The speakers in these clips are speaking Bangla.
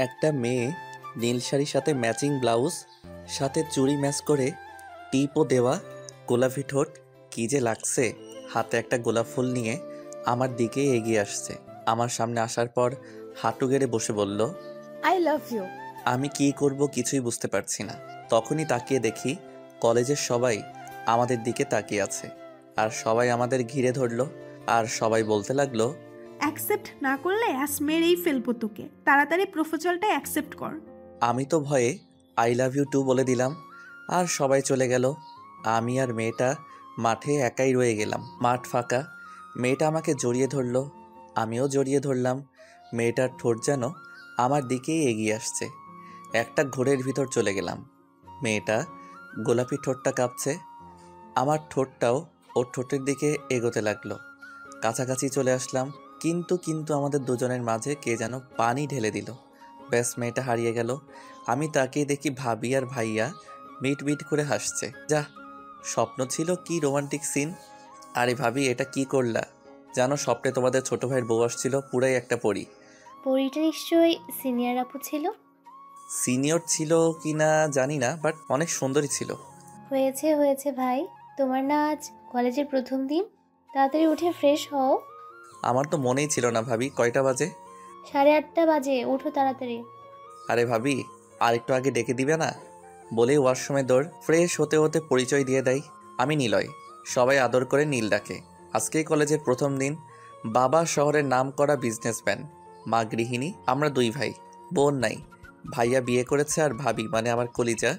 একটা মেয়ে নীল শাড়ির সাথে ম্যাচিং ব্লাউজ, সাথে চুড়ি ম্যাচ করে, টিপও দেওয়া, গোলাপি ঠোঁট, কী যে লাগছে। হাতে একটা গোলাপ ফুল নিয়ে আমার দিকে এগিয়ে আসছে। আমার সামনে আসার পর হাঁটু গেড়ে বসে বলল, আই লাভ ইউ। আমি কি করব কিছুই বুঝতে পারছি না। তখনই তাকিয়ে দেখি কলেজের সবাই আমাদের দিকে তাকিয়ে আছে, আর সবাই আমাদের ঘিরে ধরলো, আর সবাই বলতে লাগলো, অ্যাকসেপ্ট না করলে অ্যাস মেরেই ফেলবো তোকে, তাড়াতাড়ি প্রপোজালটা অ্যাকসেপ্ট কর। আমি তো ভয়ে আই লাভ ইউ টু বলে দিলাম, আর সবাই চলে গেল। আমি আর মেয়েটা মাঠে একাই রয়ে গেলাম। মাঠ ফাঁকা। মেয়েটা আমাকে জড়িয়ে ধরলো, আমিও জড়িয়ে ধরলাম। মেয়েটার ঠোঁট যেন আমার দিকেই এগিয়ে আসছে। একটা ঘোরের ভিতর চলে গেলাম। মেয়েটা গোলাপি ঠোঁটটা কাঁপছে, আমার ঠোঁটটাও ওর ঠোঁটের দিকে এগোতে লাগলো। কাছাকাছি চলে আসলাম, কিন্তু আমাদের দুজনের মাঝে কে যেন পানি ঢেলে দিল। ব্যাস, মেয়েটা হারিয়ে গেল। আমি তাকিয়ে দেখি ভাবি আর ভাইয়া মিট মিট করে হাসছে। যা, স্বপ্ন ছিল কি রোমান্টিক সিন। আরে ভাবি, এটা কি করলা? জানো, স্বপ্নে তোমাদের ছোট ভাইয়ের বউ আসছিল, পুরাই একটা পরী। পরীটা নিশ্চয়ই সিনিয়র আপু ছিল। সিনিয়র ছিল কি না জানি না, বাট অনেক সুন্দরী ছিল। হয়েছে হয়েছে ভাই, তোমার না আজ কলেজের প্রথম দিন, তাড়াতাড়ি উঠে ফ্রেশ হও। আমার তো মনেই ছিল না ভাবি, কয়টা বাজে? 8:30 বাজে, ওঠো তাড়াতাড়ি। আরে ভাবি, আর একটু আগে ডেকে দিবে না? বলেই ওয়াশরুমে দৌড়। ফ্রেশ হতে হতে পরিচয় দিয়ে দেয়, আমি নিলয়। সবাই আদর করে নীল ডাকে। আজকেই কলেজের প্রথম দিন। বাবা শহরের নাম করা বিজনেসম্যান, মা গৃহিণী। আমরা দুই ভাই, বোন নাই। ভাইয়া বিয়ে করেছে, আর ভাবি মানে আমার কলিজা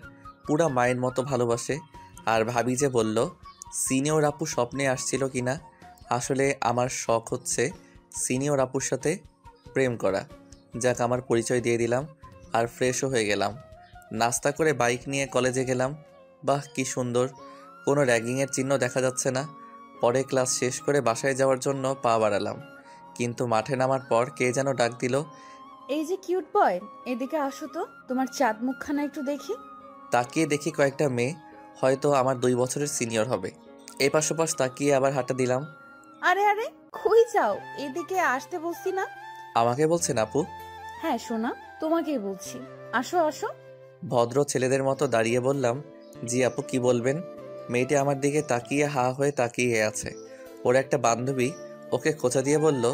পুরা মায়ের মতো ভালোবাসে। আর ভাবি যে বলল সিনিয়র আপু স্বপ্নে আসছিল কিনা, আসলে আমার শখ হচ্ছে সিনিয়র আপুর সাথে প্রেম করা। যাক, আমার পরিচয় দিয়ে দিলাম আর ফ্রেশও হয়ে গেলাম। নাস্তা করে বাইক নিয়ে কলেজে গেলাম। বাহ, কি সুন্দর, কোনো র্যাগিংয়ের চিহ্ন দেখা যাচ্ছে না। পরে ক্লাস শেষ করে বাসায় যাওয়ার জন্য পা বাড়ালাম, কিন্তু মাঠে নামার পর কে যেন ডাক দিল, এই যে কিউট বয়, এদিকে আসো তো, তোমার চাঁদ মুখখানা একটু দেখি। তাকিয়ে দেখি কয়েকটা মেয়ে, হয়তো আমার 2 বছরের সিনিয়র হবে। এপাশ ওপাশ তাকিয়ে আবার হাঁটা দিলাম। আরে আরে, কই যাও? এদিকে আসতে বলছি না? আমাকে বলছেন আপু? হ্যাঁ সোনা, তোমাকেই বলছি, আসো আসো। ভদ্র ছেলেদের মতো দাঁড়িয়ে বললাম, জি আপু, কি বলবেন? মেয়েটি আমার দিকে তাকিয়ে হা হয়ে তাকিয়ে আছে। ওর একটা বান্ধবী ওকে খোঁচা দিয়ে বলল,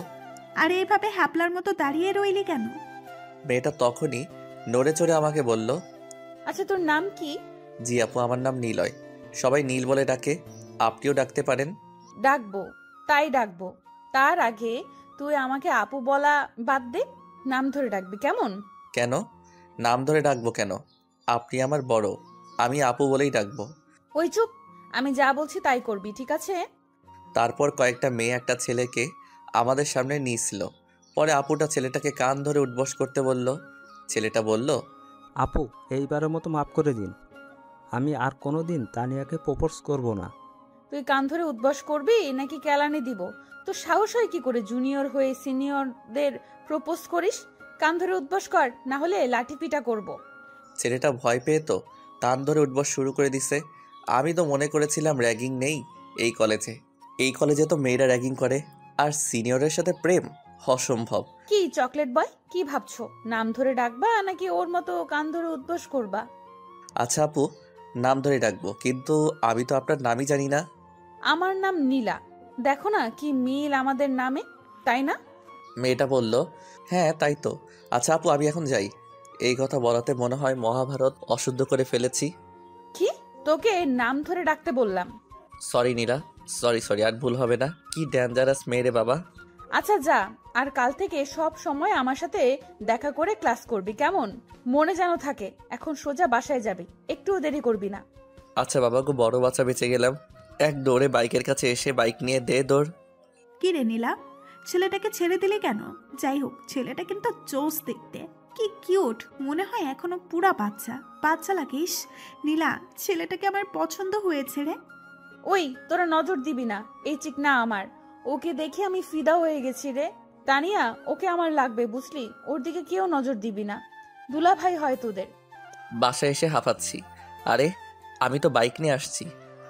আরে এভাবে হ্যাপলার মতো দাঁড়িয়ে রইলি কেন? মেয়েটা তখনই নড়ে চড়ে আমাকে বলল, আচ্ছা তোর নাম কি? জি আপু, আমার নাম নীলয়। সবাই নীল বলে ডাকে, আপনিও ডাকতে পারেন। ডাকবো, তাই ডাকবো। তার আগে তুই আমাকে আপু বলা বাদ দে, নাম ধরে ডাকবি কেমন? কেন নাম ধরে ডাকবো কেন? আপনি আমার বড়, আমি আপু বলেই ডাকবো। ওই চুপ, আমি যা বলছি তাই করবি, ঠিক আছে? তারপর কয়েকটা মেয়ে একটা ছেলেকে আমাদের সামনে নিয়েছিল। পরে আপুটা ছেলেটাকে কান ধরে উঠবস করতে বলল। ছেলেটা বলল, আপু, এইবারের মতো মাফ করে দিন। আমি আর কোনো দিন তানিয়াকে প্রপোজ করব না। তুই কান ধরে উদ্বাস করবি নাকি কেলানি দিব? তো সাহস হয় কি করে জুনিয়র হয়ে সিনিয়রদের প্রপোজ করিস? কান ধরে উদ্বাস কর, না হলে লাঠি পিটা করব। ছেলেটা ভয় পেয়ে তো কান ধরে উঠবস শুরু করে দিছে। আমি তো মনে করেছিলাম র্যাগিং নেই এই কলেজে। এই কলেজে তো মেয়েরা র্যাগিং করে, আর সিনিয়রের সাথে প্রেম অসম্ভব। কি চকলেট বয়, কি ভাবছো? নাম ধরে ডাকবা নাকি ওর মতো কান ধরে উদ্বাস করবা? আচ্ছা আপু, নাম ধরে ডাকবো, কিন্তু আমি তো আপনার নামই জানি না। আমার নাম নীলা, দেখো না কি মিল আমাদের নামে, তাই না? মেয়েটা বলল, হ্যাঁ তাই তো। আচ্ছা আপু, আমি এখন যাই। এই কথা বলাতে মনে হয় মহাভারত অশুদ্ধ করে ফেলেছি। কি, তোকে নাম ধরে ডাকতে বললাম? সরি নীলা, সরি, আর ভুল হবে না। কি ডেঞ্জারাস মেয়ে রে বাবা। আচ্ছা যা, আর কাল থেকে সব সময় আমার সাথে দেখা করে ক্লাস করবি কেমন? মনে যেন থাকে। এখন সোজা বাসায় যাবি, একটুও দেরি করবি না। আচ্ছা বাবা গো, বড় বাচ্চা বেঁচে গেলাম। এক দৌড়ে বাইকের কাছে এসে বাইক নিয়ে দে দৌড়। কি রে নীলা, ছেলেটাকে ছেড়ে দিলি কেন? যাই হোক, ছেলেটা কিন্তু জোস দেখতে, কি কিউট, মনে হয় এখনো পুরা বাচ্চা বাচ্চা লাগিস। নীলা, ছেলেটাকে আমার পছন্দ হয়েছে রে। ওই তোরা নজর দিবি না, এই চিকনা আমার, ওকে দেখে আমি ফিদা হয়ে গেছি রে। তানিয়া, ওকে আমার লাগবে বুঝলি, ওর দিকে কেউ নজর দিবি না, দুলা ভাই হয় তোদের। বাসায় এসে হাঁপাচ্ছি। আরে আমি তো বাইক নিয়ে আসছি,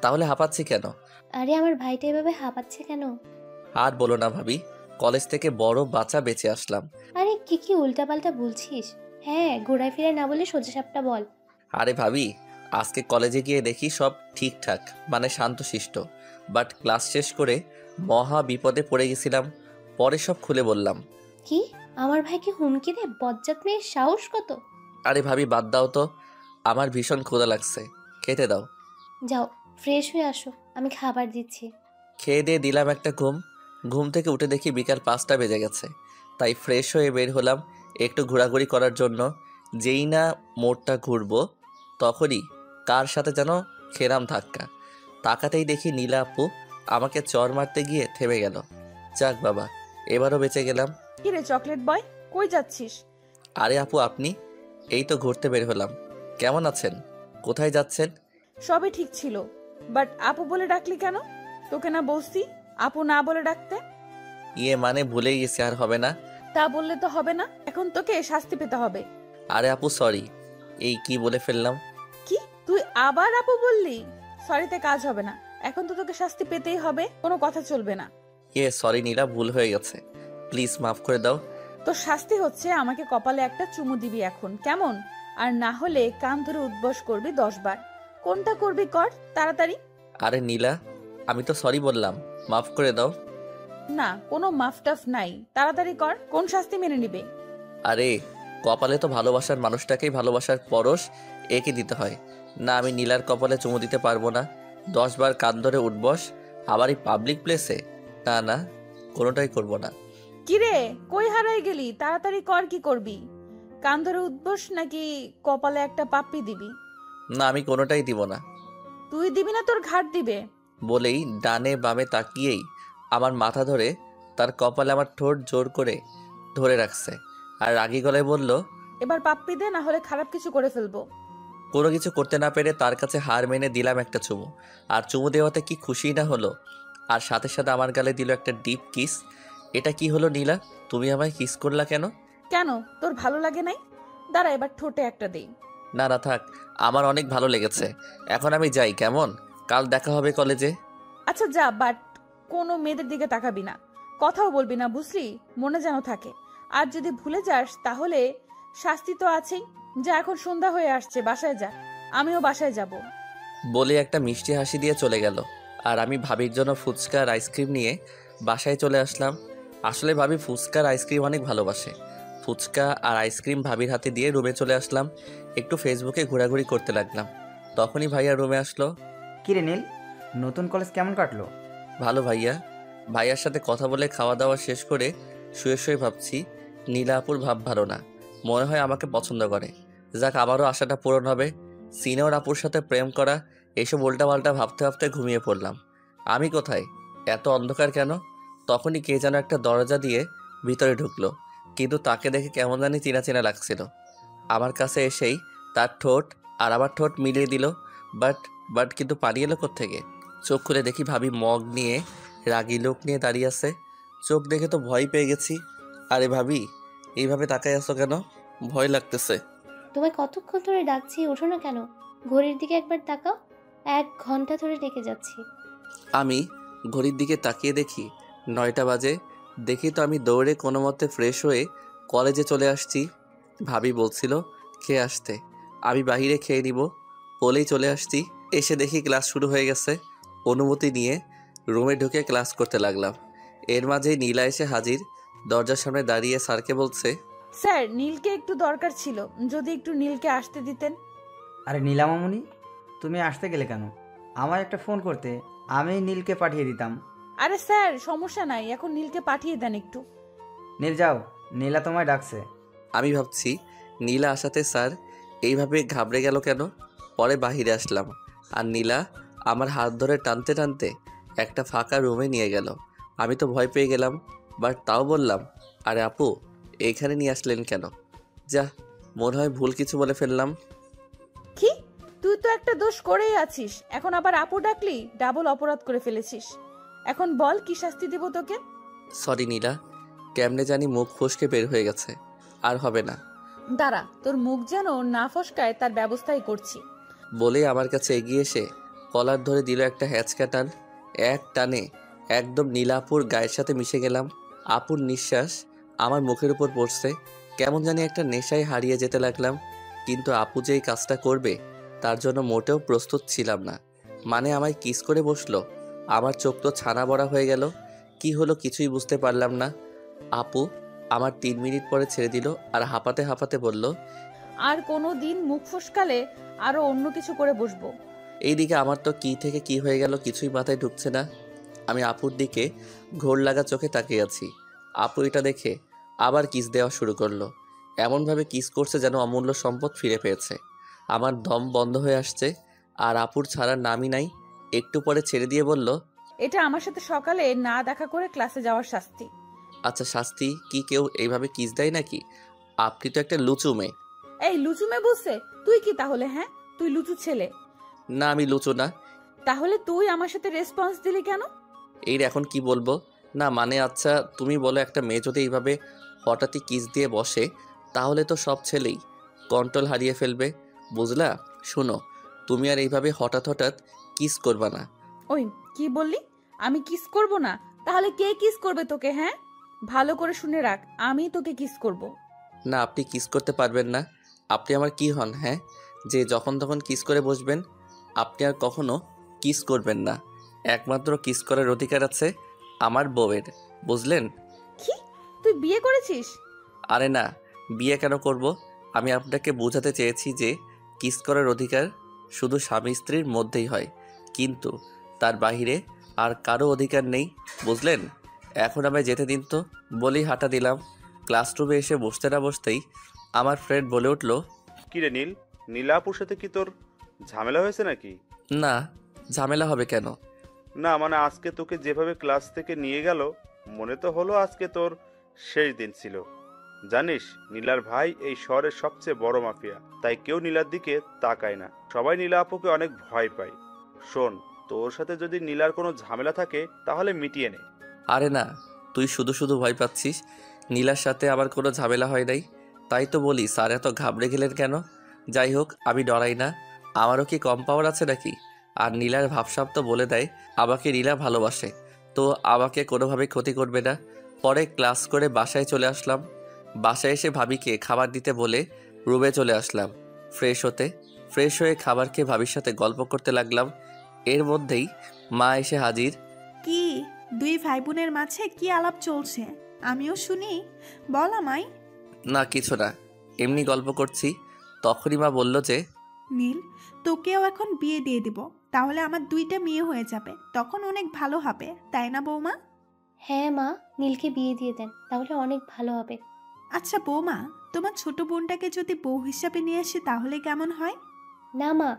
তাহলে হাঁপাচ্ছি কেন? আরে আমার ভাইটা এভাবে হাঁপাচ্ছে কেন? আর বলো না ভাবি, কলেজ থেকে বড় বাচ্চা বেঁচে আসলাম। আরে কি কি উল্টাপাল্টা বলছিস? হ্যাঁ, ঘোরায় ফিরে না বলে সোজাসাপটা বল। আরে ভাবি, আজকে কলেজে গিয়ে দেখি সব ঠিকঠাক, মানে শান্তশিষ্ট। বাট ক্লাস শেষ করে মহা বিপদে পড়ে গেছিলাম। পরে সব খুলে বললাম। কি? আমার ভাইকে হুমকি দে? বজ্জাত মেয়ের সাহস কত! আরে ভাবি বাদ দাও তো, আমার ভীষণ ক্ষুধা লাগছে, খেতে দাও। যাও ফ্রেশ হয়ে আসো, আমি খাবার দিচ্ছি। খেয়ে দিয়ে দিলাম একটা ঘুম। ঘুম থেকে উঠে দেখি বিকাল 5টা বেজে গেছে। তাই ফ্রেশ হয়ে বের হলাম একটু ঘোরাঘুরি করার জন্য। যেই না মোড়টা ঘুরবো তখনই কার সাথে যেন খেলাম ধাক্কা। তাকাতেই দেখি নীলা আপু আমাকে চর মারতে গিয়ে থেমে গেল। যাক বাবা, এবারও বেঁচে গেলাম। কিরে চকলেট বয়, কই যাচ্ছিস? আরে আপু আপনি? এই তো ঘুরতে বের হলাম। কেমন আছেন? কোথায় যাচ্ছেন? সবই ঠিক ছিল, বাট আপু বলে ডাকলি কেন? তোকে না বলছি আপু না বলে ডাকতে? ইয়ে মানে ভুলেই গেছি, আর হবে না। তা বললে তো হবে না, এখন তোকে শাস্তি পেতে হবে। আরে আপু সরি, এই কি বলে ফেললাম। কি তুই আবার আপু বললি? সরিতে কাজ হবে না, এখন তো তোকে শাস্তি পেতেই হবে, কোনো কথা চলবে না। ইয়ে সরি নীলা, ভুল হয়ে গেছে, প্লিজ মাফ করে দাও। তোর শাস্তি হচ্ছে আমাকে কপালে একটা চুমু দিবি এখন, কেমন? আর না হলে কান ধরে উদ্বস করবি 10 বার। কোনটা করবি কর তাড়াতাড়ি। আরে নীলা, আমি তো সরি বললাম, মাফ করে দাও। না, কোনো মাফটাফ নাই, তাড়াতাড়ি কর। কোন শাস্তি মেনে নিবে? আরে কপালে তো ভালোবাসার মানুষটাকেই ভালোবাসার পরশ একে দিতে হয় না। আমি নীলার কপালে চুমু দিতে পারবো না। 10 বার কান ধরে উঠবস, আবার এই পাবলিক প্লেসে? না না, কোনোটাই করবো না। কিরে কই হারাই গেলি? তাড়াতাড়ি কর, কি করবি? কান ধরে উদ্বস নাকি কপালে একটা পাপ্পি দিবি? না, আমি কোনোটাই দিব না। তুই দিবি না, তোর ঘাট দিবে। বলেই ডানে বামে তাকিয়েই আমার মাথা ধরে তার কপালে আমার ঠোঁট জোর করে ধরে রাখছে, আর রাগী গলায় বলল, এবার পাপ্পি দে, না হলে খারাপ কিছু করে ফেলবো। কোনো কিছু করতে না পেরে তার কাছে হার মেনে দিলাম একটা চুমু। আর চুমু দেওয়াতে কি খুশি না হলো, আর সাথে সাথে আমার গালে দিল একটা ডিপ কিস। এটা কি হলো নীলা, তুমি আমায় কিস করলা কেন? কেন, তোর ভালো লাগে নাই? দাঁড়া এবার ঠোঁটে একটা দেই। না না থাক, আমার অনেক ভালো লেগেছে। এখন আমি যাই, কেমন? কাল দেখা হবে কলেজে। আচ্ছা যা, বাট কোনো মেয়েদের দিকে তাকাবি না, কথাও বলবি না, বুঝলি? মনে যেন থাকে। আর যদি ভুলে যাস তাহলে শাস্তি তো আছেই। যা, এখন সন্ধ্যা হয়ে আসছে, বাসায় যা। আমিও বাসায় যাব। বলে একটা মিষ্টি হাসি দিয়ে চলে গেল। আর আমি ভাবির জন্য ফুচকা আর আইসক্রিম নিয়ে বাসায় চলে আসলাম। আসলে ভাবি ফুচকা আর আইসক্রিম অনেক ভালোবাসে। ফুচকা আর আইসক্রিম ভাবির হাতে দিয়ে রুমে চলে আসলাম। একটু ফেসবুকে ঘোরাঘুরি করতে লাগলাম। তখনই ভাইয়া রুমে আসলো। কিরে নীল, নতুন কলেজ কেমন কাটলো? ভালো ভাইয়া। ভাইয়ার সাথে কথা বলে খাওয়া দাওয়া শেষ করে শুয়ে শুয়ে ভাবছি নীলা আপুর ভাব ভালো না, মনে হয় আমাকে পছন্দ করে। যাক, আবারও আশাটা পূরণ হবে। সিনিয়র আপুর সাথে প্রেম করা, এসব উল্টাপাল্টা ভাবতে ভাবতে ঘুমিয়ে পড়লাম। আমি কোথায়? এত অন্ধকার কেন? তখনই কে যেন একটা দরজা দিয়ে ভিতরে ঢুকলো, কিন্তু তাকে দেখে কেমন জানি চেনা চেনা লাগছিল। আমার কাছে এসেই তার ঠোঁট আর আমার ঠোঁট মিলিয়ে দিল। বাট বাট কিন্তু পানি এলো কোত্থেকে? চোখ খুলে দেখি ভাবি মগ নিয়ে রাগী লোক নিয়ে দাঁড়িয়ে আছে। চোখ দেখে তো ভয় পেয়ে গেছি। আরে ভাবি, এইভাবে তাকাই আছো কেন? ভয় লাগতেছে। তোমায় কতক্ষণ ধরে ডাকছি, ওঠো না কেন? ঘড়ির দিকে একবার তাকাও, 1 ঘন্টা ধরে ডেকে যাচ্ছি। আমি ঘড়ির দিকে তাকিয়ে দেখি 9টা বাজে। দেখি তো আমি দৌড়ে কোনো মতে ফ্রেশ হয়ে কলেজে চলে আসছি। ভাবি বলছিল খেয়ে আসতে, আমি বাহিরে খেয়ে নিব বলেই চলে আসছি। এসে দেখি ক্লাস শুরু হয়ে গেছে। অনুমতি নিয়ে রুমে ঢুকে ক্লাস করতে লাগলাম। এর মাঝেই নীলা এসে হাজির। দরজার সামনে দাঁড়িয়ে স্যারকে বলছে, স্যার, নীলকে একটু দরকার ছিল, যদি একটু নীলকে আসতে দিতেন। আরে নীলামামুনি, তুমি আসতে গেলে কেন? আমার একটা ফোন করতে, আমি নীলকে পাঠিয়ে দিতাম। আরে স্যার সমস্যা নাই, এখন নীলকে পাঠিয়ে দেন একটু। নীল যাও, নীলা তোমায় ডাকছে। আমি ভাবছি নীলা আসাতে স্যার এইভাবে ঘাবড়ে গেল কেন। পরে বাহিরে আসলাম, আর নীলা আমার হাত ধরে টানতে টানতে একটা ফাঁকা রুমে নিয়ে গেল। আমি তো ভয় পেয়ে গেলাম, বাট তাও বললাম, আরে আপু এইখানে নিয়ে আসলেন কেন? যা, মনে হয় ভুল কিছু বলে ফেললাম। কি, তুই তো একটা দোষ করেই আছিস, এখন আবার আপু ডাকলি, ডাবল অপরাধ করে ফেলেছিস। এখন বল কি শাস্তি দিব তোকে? সরি নীলা, কেমনে জানি মুখ ফসকে বের হয়ে গেছে, আর হবে না। দাঁড়া, তোর মুখ যেন না ফসকায় তার ব্যবস্থাই করছি। বলে আমার কাছে এগিয়ে এসে কলার ধরে দিল একটা হ্যাচকা টান। এক টানে একদম নীলাপুর গায়ের সাথে মিশে গেলাম। আপুর নিঃশ্বাস আমার মুখের উপর পড়ছে। কেমন জানি একটা নেশায় হারিয়ে যেতে লাগলাম। কিন্তু আপু যে এই কাজটা করবে তার জন্য মোটেও প্রস্তুত ছিলাম না। মানে আমায় কিস করে বসলো। আমার চোখ তো ছানা বড়া হয়ে গেল। কি হলো কিছুই বুঝতে পারলাম না। আপু আমার 3 মিনিট পরে ছেড়ে দিল আর হাঁপাতে হাঁপাতে বলল, আর কোনো দিন মুখ ফসকালে আরো অন্য কিছু করে বসবো। এইদিকে আমার তো কি থেকে কি হয়ে গেল কিছুই মাথায় ঢুকছে না। আমি আপুর দিকে ঘোর লাগা চোখে তাকিয়ে আছি। আপু এটা দেখে আবার কিস দেওয়া শুরু করলো। এমনভাবে কিস করছে যেন অমূল্য সম্পদ ফিরে পেয়েছে। আমার দম বন্ধ হয়ে আসছে আর আপুর ছাড়ার নামই নাই। একটু পরে ছেড়ে দিয়ে বলল, এটা আমার সাথে সকালে না দেখা করে ক্লাসে যাওয়ার শাস্তি। আচ্ছা শাস্তি কি কেউ এইভাবে কিস দেয় নাকি? আপনি তো একটা লুচু মেয়ে। এই লুচু মেয়ে বলছে? তুই কি তাহলে? হ্যাঁ, তুই লুচু ছেলে। না আমি লুচু না। তাহলে তুই আমার সাথে রেসপন্স দিলি কেন? এই এখন কি বলবো? না মানে আচ্ছা তুমি বলো, একটা মেয়ে যদি এইভাবে হঠাৎই কিস দিয়ে বসে তাহলে তো সব ছেলেই কন্ট্রোল হারিয়ে ফেলবে, বুঝলা? শোনো, তুমি আর এইভাবে হঠাৎ হঠাৎ কিস করবা না। ওই কি বললি? আমি কিস করব না? তাহলে কে কিস করবে তোকে? হ্যাঁ, ভালো করে শুনে রাখ, আমি তোকে কিস করব। না আপনি কিস করতে পারবেন না। আপনি আমার কি হন হ্যাঁ, যে যখন তখন কিস করে বসবেন? আপনি আর কখনো কিস করবেন না। একমাত্র কিস করার অধিকার আছে আমার বউয়ের, বুঝলেন? কি? তুই বিয়ে করেছিস? আরে না, বিয়ে কেন করব? আমি আপনাকে বোঝাতে চেয়েছি যে কিস করার অধিকার শুধু স্বামী স্ত্রীর মধ্যেই হয়, কিন্তু তার বাইরে আর কারো অধিকার নেই, বুঝলেন? এখন আমায় যেতে দিন তো, বলেই হাঁটা দিলাম। ক্লাসরুমে এসে বসতে না বসতেই আমার ফ্রেন্ড বলে উঠল, কিরে নীল, নীলা আপুর সাথে কি তোর ঝামেলা হয়েছে নাকি? না ঝামেলা হবে কেন? না মানে আজকে তোকে যেভাবে ক্লাস থেকে নিয়ে গেল, মনে তো হলো আজকে তোর শেষ দিন ছিল। জানিস নীলার ভাই এই শহরের সবচেয়ে বড় মাফিয়া, তাই কেউ নীলার দিকে তাকায় না, সবাই নীলা আপুকে অনেক ভয় পায়। শোন, তোর সাথে যদি নীলার কোনো ঝামেলা থাকে তাহলে মিটিয়ে নে। আরে না, তুই শুধু শুধু ভয় পাচ্ছিস। নীলার সাথে আমার কোনো ঝামেলা হয় নাই, তাই তো বলি স্যার এত ঘাবড়ে গেলেন কেন? যাই হোক আমি ডরাই না, আমারও কি কম পাওয়ার আছে নাকি? আর নীলার ভাবসাব তো বলে দেয় আমাকে নীলা ভালোবাসে, তো আমাকে কোনোভাবে ক্ষতি করবে না। পরে ক্লাস করে বাসায় চলে আসলাম। বাসায় এসে ভাবিকে খাবার দিতে বলে রুমে চলে আসলাম ফ্রেশ হয়ে খাবার খেয়ে ভাবির সাথে গল্প করতে লাগলাম। এর মধ্যেই মা এসে হাজির। কি দুই ভাই বোনের মাঝে কি আলাপ চলছে? আমিও শুনি, বল আমায়। না কিছু না, এমনি গল্প করছি। তখনই মা বলল যে, নীল, তোকেও এখন বিয়ে দিয়ে দিব, তাহলে আমার দুইটা মেয়ে হয়ে যাবে, তখন অনেক ভালো হবে, তাই না বৌমা? হ্যাঁ মা, নীলকে বিয়ে দিয়ে দেন, তাহলে অনেক ভালো হবে। আচ্ছা বৌমা, তোমার ছোট বোনটাকে যদি বউ হিসাবে নিয়ে আসি তাহলে কেমন হয়? না মা,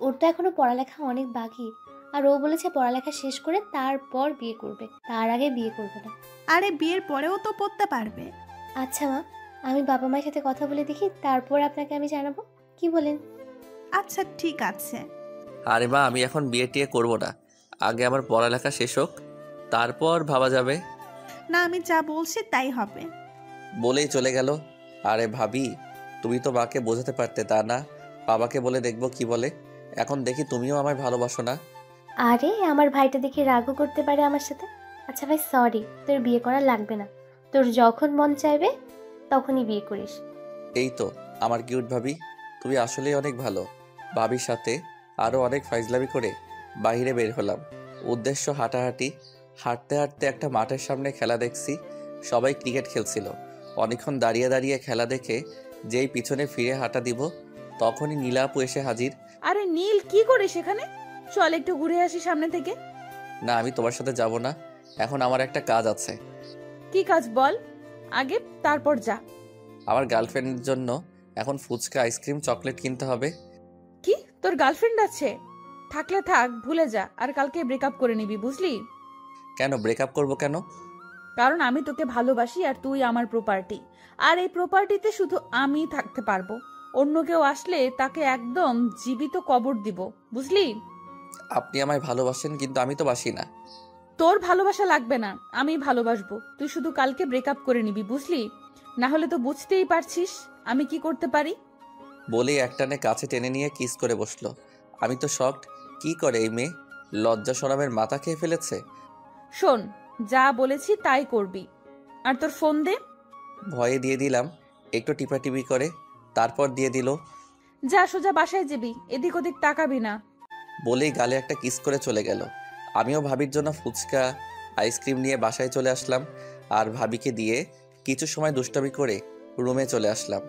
ওর তো এখনো পড়ালেখা অনেক বাকি, আর ও বলেছে পড়ালেখা শেষ করে তারপর বিয়ে করবে, তার আগে বিয়ে করবে না। আরে বিয়ের পরেও তো পড়তে পারবে। আচ্ছা মা, আমি বাবা মায়ের সাথে কথা বলে দেখি, তারপর আপনাকে আমি জানাবো, কি বলেন? আচ্ছা ঠিক আছে। আরে মা আমি এখন বিয়ে টিয়ে করবো না, আগে আমার পড়ালেখা শেষ হোক, তারপর ভাবা যাবে। না, আমি যা বলছি তাই হবে। বলেই চলে গেল। আরে ভাবি, তুমি তো মাকে বোঝাতে পারতে, তা না বাবাকে বলে দেখবো কি বলে। এখন দেখি তুমিও আমায় ভালোবাসো না। আরে আমার ভাইটা দেখি রাগও করতে পারে আমার সাথে। আচ্ছা ভাই সরি, তোর বিয়ে করা লাগবে না, তোর যখন মন চাইবে তখনই বিয়ে করিস। এই তো আমার কিউট ভাবি, তুমি আসলেই অনেক ভালো। ভাবির সাথে আরও অনেক ফাইজলামি করে বাইরে বের হলাম। উদ্দেশ্য হাঁটাহাঁটি। হাঁটতে হাঁটতে একটা মাঠের সামনে খেলা দেখছি, সবাই ক্রিকেট খেলছিল। অনেকক্ষণ দাঁড়িয়ে দাঁড়িয়ে খেলা দেখে যেই পিছনে ফিরে হাঁটা দিব তখনই নীলা আপু এসে হাজির। আরে নীল, কি করে সেখানে? চল একটু ঘুরে আসি সামনে থেকে। না আমি তোমার সাথে যাব না, এখন আমার একটা কাজ আছে। কি কাজ বল আগে, তারপর যা। আমার গার্লফ্রেন্ডের জন্য এখন ফুচকা, আইসক্রিম, চকলেট কিনতে হবে। কি, তোর গার্লফ্রেন্ড আছে? থাকলে থাক, ভুলে যা, আর কালকে ব্রেকআপ করে নিবি, বুঝলি? কেন ব্রেকআপ করব কেন? কারণ আমি তোকে ভালোবাসি আর তুই আমার প্রপার্টি, আর এই প্রপার্টিতে শুধু আমি থাকতে পারবো। অন্য কেউ আসলে তাকে একদম জীবিত কবর দিব, বুঝলি? আপনি আমায় ভালোবাসেন কিন্তু আমি তো বাসি না। তোর ভালোবাসা লাগবে না, আমি ভালোবাসবো। তুই শুধু কালকে ব্রেকআপ করে নিবি, বুঝলি? না হলে তো বুঝতেই পারছিস আমি কি করতে পারি। বলেই একটানে কাছে টেনে নিয়ে কিস করে বসলো। আমি তো শকড, কি করে এই মেয়ে? লজ্জা শরমের মাথা খেয়ে ফেলেছে। শোন, যা বলেছি তাই করবি। আর তোর ফোন দে। ভয়ে দিয়ে দিলাম, একটু টিপাটিপি করে, তারপর দিয়ে দিল। যা সোজা বাসায় যাবি, এদিক ওদিক তাকাবি না। বলেই গালে একটা কিস করে চলে গেল। আমিও ভাবির জন্য ফুচকা আইসক্রিম নিয়ে বাসায় চলে আসলাম, আর ভাবিকে দিয়ে কিছু সময় দুষ্টামি করে রুমে চলে আসলাম।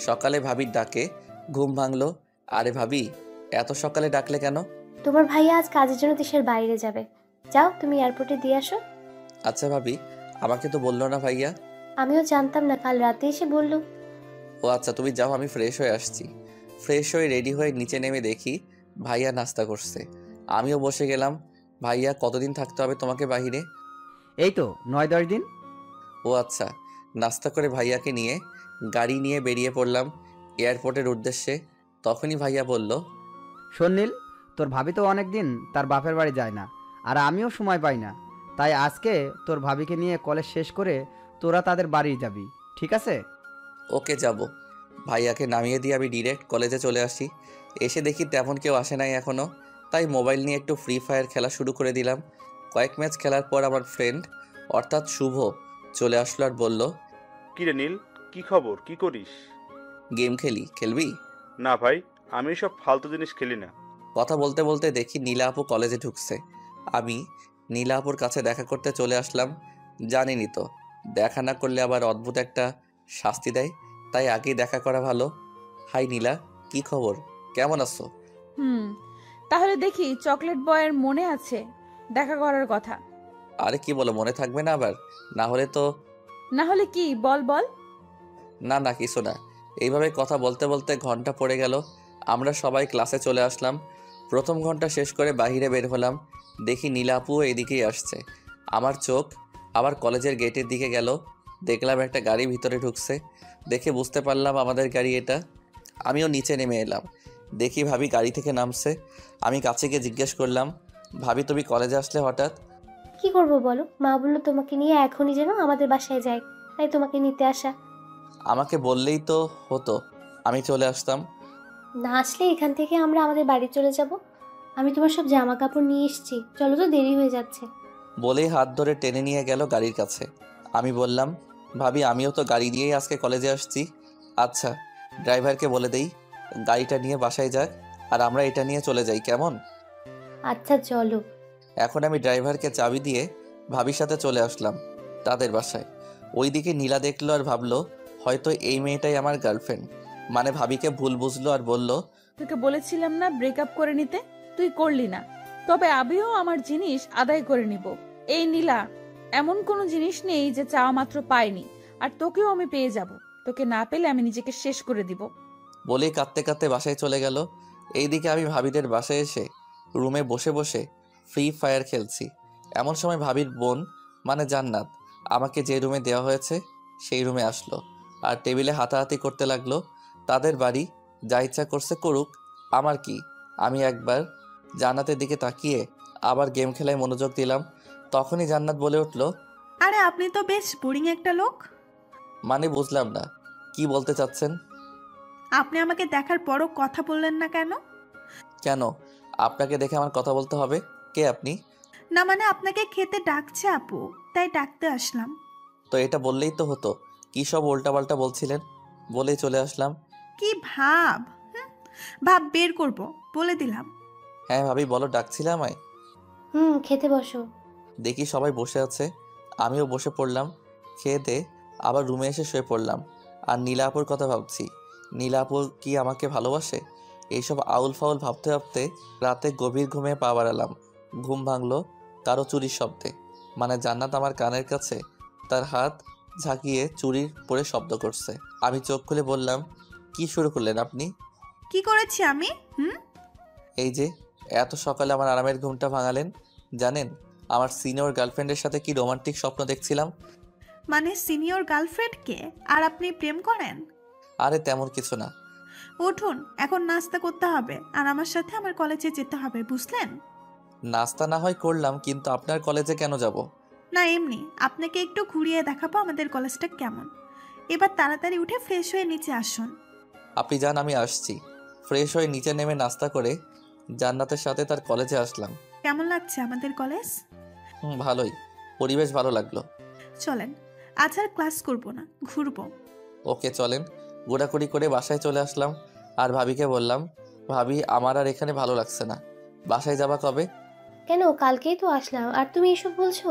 সকালে ভাবির ডাকে ঘুম ভাঙলো। আরে ভাবি, এত সকালে ডাকলে কেন? তোমার ভাইয়া আজ কাজের জন্য দেশের বাইরে যাবে, যাও তুমি এয়ারপোর্টে দিয়ে আসো। আচ্ছা ভাবি, আমাকে তো বললো না ভাইয়া। আমিও জানতাম না, কাল রাতে এসে বললো। ও আচ্ছা, তুমি যাও, আমি ফ্রেশ হয়ে আসছি। ফ্রেশ হয়ে রেডি হয়ে নিচে নেমে দেখি ভাইয়া নাস্তা করছে। আমিও বসে গেলাম। ভাইয়া, কতদিন থাকতে হবে তোমাকে বাহিরে? এই তো 9-10 দিন। ও আচ্ছা। নাস্তা করে ভাইয়াকে নিয়ে গাড়ি নিয়ে বেরিয়ে পড়লাম এয়ারপোর্টের উদ্দেশ্যে। তখনই ভাইয়া বলল, শোন নীল, তোর ভাবি তো অনেক দিন তার বাপের বাড়ি যায় না, আর আমিও সময় পাই না, তাই আজকে তোর ভাবিকে নিয়ে কলেজ শেষ করে তোরা তাদের বাড়ি যাবি, ঠিক আছে? ওকে যাব। ভাইয়াকে নামিয়ে দিয়ে আমি ডিরেক্ট কলেজে চলে আসি। এসে দেখি তেমন কেউ আসে নাই এখনও, তাই মোবাইল নিয়ে একটু ফ্রি ফায়ার খেলা শুরু করে দিলাম। কয়েক ম্যাচ খেলার পর আমার ফ্রেন্ড অর্থাৎ শুভ চলে আসলো আর বলল, কিরে নীল, কি খবর, কি করিস? গেম খেলবি? না ভাই, আমি সব ফালতু জিনিস খেলি না। কথা বলতে বলতে দেখি নীলা আপু কলেজে ঢুকছে। আমি নীলা আপুর কাছে দেখা করতে চলে আসলাম। জানিনি তো, দেখা না করলে আবার অদ্ভুত একটা শাস্তি দেয়, তাই আগেই দেখা করা ভালো। হাই নীলা, কি খবর, কেমন আছো? তাহলে দেখি চকলেট বয়ের মনে আছে দেখা করার কথা? আরে কি বলো, মনে থাকবে না আবার? না হলে কি, বল বল। না কিছু না। এইভাবে কথা বলতে বলতে ঘন্টা পড়ে গেল। আমরা সবাই ক্লাসে চলে আসলাম। প্রথম ঘন্টা শেষ করে বাইরে বের হলাম। দেখি নীলা আপুও এদিকেই আসছে। আমার চোখ আবার কলেজের গেটের দিকে গেল। দেখলাম একটা গাড়ি ভিতরে ঢুকছে। দেখে বুঝতে পারলাম আমাদের গাড়ি এটা। আমিও নিচে নেমে এলাম। দেখি ভাবি গাড়ি থেকে নামছে। আমি কাছে গিয়ে জিজ্ঞেস করলাম, ভাবি তুমি কলেজে আসলে হঠাৎ? কি করবো বলো, মা বললো তোমাকে নিয়ে এখনই যেন আমাদের বাসায় যায়, তাই তোমাকে নিতে আসা। আমাকে বললেই তো হতো, আমি চলে আসতাম। না আসলে এখান থেকে আমরা আমাদের বাড়ি চলে যাব। আমি তোমার সব জামা কাপড় নিয়ে এসেছি, চলো তো, দেরি হয়ে যাচ্ছে। বলেই হাত ধরে টেনে নিয়ে গেল গাড়ির কাছে। আমি বললাম, ভাবি আমিও তো গাড়ি দিয়েই আজকে কলেজে আসছি। আচ্ছা, ড্রাইভারকে বলে দেই গাড়িটা নিয়ে বাসায় যাক, আর আমরা এটা নিয়ে চলে যাই, কেমন? আচ্ছা চলো। এখন আমি ড্রাইভারকে চাবি দিয়ে ভাবির সাথে চলে আসলাম তাদের বাসায়। ওইদিকে নীলা দেখলো আর ভাবলো হয়তো এই মেয়েটাই আমার গার্লফ্রেন্ড, মানে ভাবিকে ভুল বুঝলো আর বলল, তোকে বলেছিলাম না ব্রেকআপ করে নিতে, তুই করলি না। তবে আমিও আমার জিনিস আদায় করে নিব। এই নীলা, এমন কোনো জিনিস নেই যে চাওয়া মাত্র পাইনি, আর তোকেও আমি পেয়ে যাব। তোকে না পেলে আমি নিজেকে শেষ করে দিব। বলেই কাঁদতে কাঁদতে বাসায় চলে গেল। এইদিকে আমি ভাবিদের বাসায় এসে রুমে বসে বসে ফ্রি ফায়ার খেলছি। এমন সময় ভাবির বোন মানে জান্নাত আমাকে যে রুমে দেওয়া হয়েছে সেই রুমে আসলো আর টেবিলে হাতাহাতি করতে লাগলো। তাদের বাড়ি, যা ইচ্ছা করছে করুক, আমার কি। আমি একবার জান্নাতের দিকে তাকিয়ে আবার গেম খেলায় মনোযোগ দিলাম। তখনই জান্নাত বলে উঠল, আরে আপনি তো বেশ বোরিং একটা লোক। মানে বুঝলাম না, কি বলতে চাচ্ছেন? আপনি আমাকে দেখার পরও কথা বললেন না কেন? কেন আপনাকে দেখে আমার কথা বলতে হবে? কে আপনি? না মানে আপনাকে খেতে ডাকছে আপু, তাই ডাকতে আসলাম। তো এটা বললেই তো হতো, কি সব উল্টাপাল্টা বলছিলেন। বলেই চলে আসলাম। কি ভাব, ভাব বের করব বলে দিলাম। হ্যাঁ ভাবি বলো, ডাকছিলে আমায়? খেতে বসো। দেখি সবাই বসে আছে, আমিও বসে পড়লাম। খেয়ে দে আবার রুমে এসে শুয়ে পড়লাম। আর নীলা আপুর কথা ভাবছি, নীলা আপু কি আমাকে ভালোবাসে? এইসব আউল ফাউল ভাবতে ভাবতে রাতে গভীর ঘুমে পা বাড়ালাম। ঘুম ভাঙলো কারো চুরির শব্দে, মানে জান্নাত আমার কানের কাছে তার হাত ঝাঁকিয়ে চুরির পরে শব্দ করছে। আমি চোখ খুলে বললাম, কি শুরু করলেন আপনি? কি করেছি আমি? এই যে এত সকালে আমার আরামের ঘুমটা ভাঙালেন। জানেন আমার সিনিয়র গার্লফ্রেন্ডের সাথে কি রোমান্টিক স্বপ্ন দেখছিলাম। মানে সিনিয়র গার্লফ্রেন্ডকে আর আপনি প্রেম করেন? আরে তেমন কিছু না। উঠুন, এখন নাস্তা করতে হবে আর আমার সাথে আমার কলেজে যেতে হবে, বুঝলেন? নাস্তা না হয় করলাম, কিন্তু আপনার কলেজে কেন যাব? না এমনি আপনাকে একটু ঘুরিয়ে দেখাবো আমাদের কলেজটা কেমন। এবার তাড়াতাড়ি উঠে ফ্রেশ হয়ে নিচে আসুন। আপনি যান, আমি আসছি। ফ্রেশ হয়ে নিচে নেমে নাস্তা করে জান্নাতের সাথে তার কলেজে আসলাম। কেমন লাগছে আমাদের কলেজ? ভালোই, পরিবেশ ভালো লাগলো। চলেন আজ আর ক্লাস করব না, ঘুরবো। ওকে চলেন। ঘোরাঘুরি করে বাসায় চলে আসলাম আর ভাবিকে বললাম, ভাবি আমার আর এখানে ভালো লাগছে না, বাসায় যাবা কবে? কেন, কালকেই তো আসলাম আর তুমি এসব বলছো?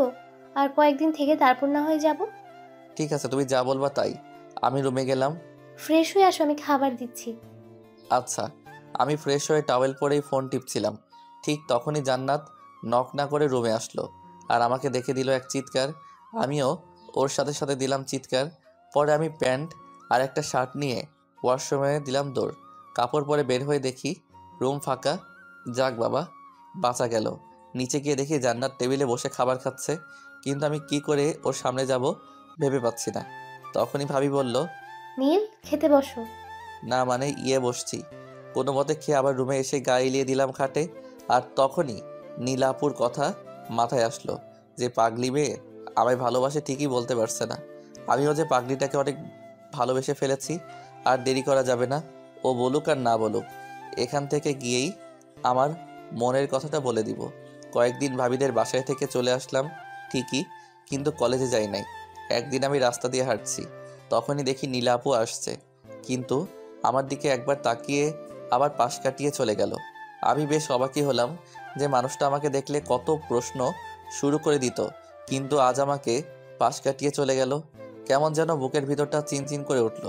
আর কয়েকদিন থেকে তারপর না হয়ে যাব। ঠিক আছে, তুমি যা বলবা তাই। আমি রুমে গেলাম। ফ্রেশ হয়ে আসো, আমি খাবার দিচ্ছি। আচ্ছা। আমি ফ্রেশ হয়ে টাওয়েল পরেই ফোন টিপছিলাম, ঠিক তখনই জান্নাত নক না করে রুমে আসলো আর আমাকে দেখে দিল এক চিৎকার। আমিও ওর সাথে সাথে দিলাম চিৎকার। পরে আমি প্যান্ট আর একটা শার্ট নিয়ে ওয়াশরুমে দিলাম দৌড়। কাপড় পরে বের হয়ে দেখি রুম ফাঁকা। যাক বাবা, বাঁচা গেল। নিচে গিয়ে দেখি জান্নাত টেবিলে বসে খাবার খাচ্ছে, কিন্তু আমি কি করে ওর সামনে যাব ভেবে পাচ্ছি না। তখনই ভাবি বলল, নীল, খেতে বসো। না মানে বসছি। কোনো মতে খেয়ে আবার রুমে এসে গা এলিয়ে দিলাম খাটে। আর তখনই নীলাপুর কথা মাথায় আসলো, যে পাগলি মেয়ে আমায় ভালোবাসে ঠিকই বলতে পারছে না। আমিও যে পাগলিটাকে অনেক ভালোবেসে ফেলেছি। আর দেরি করা যাবে না, ও বলুক আর না বলুক, এখান থেকে গিয়েই আমার মনের কথাটা বলে দিব। কয়েকদিন ভাবিদের বাসায় থেকে চলে আসলাম ঠিকই, কিন্তু কলেজে যাই নাই। একদিন আমি রাস্তা দিয়ে হাঁটছি, তখনই দেখি নীলাপু আসছে, কিন্তু আমার দিকে একবার তাকিয়ে আবার পাশ কাটিয়ে চলে গেল। আমি বেশ অবাকই হলাম যে মানুষটা আমাকে দেখলে কত প্রশ্ন শুরু করে দিত, কিন্তু আজ আমাকে পাশ কাটিয়ে চলে গেল। কেমন যেন বুকের ভিতরটা চিনচিন করে উঠল।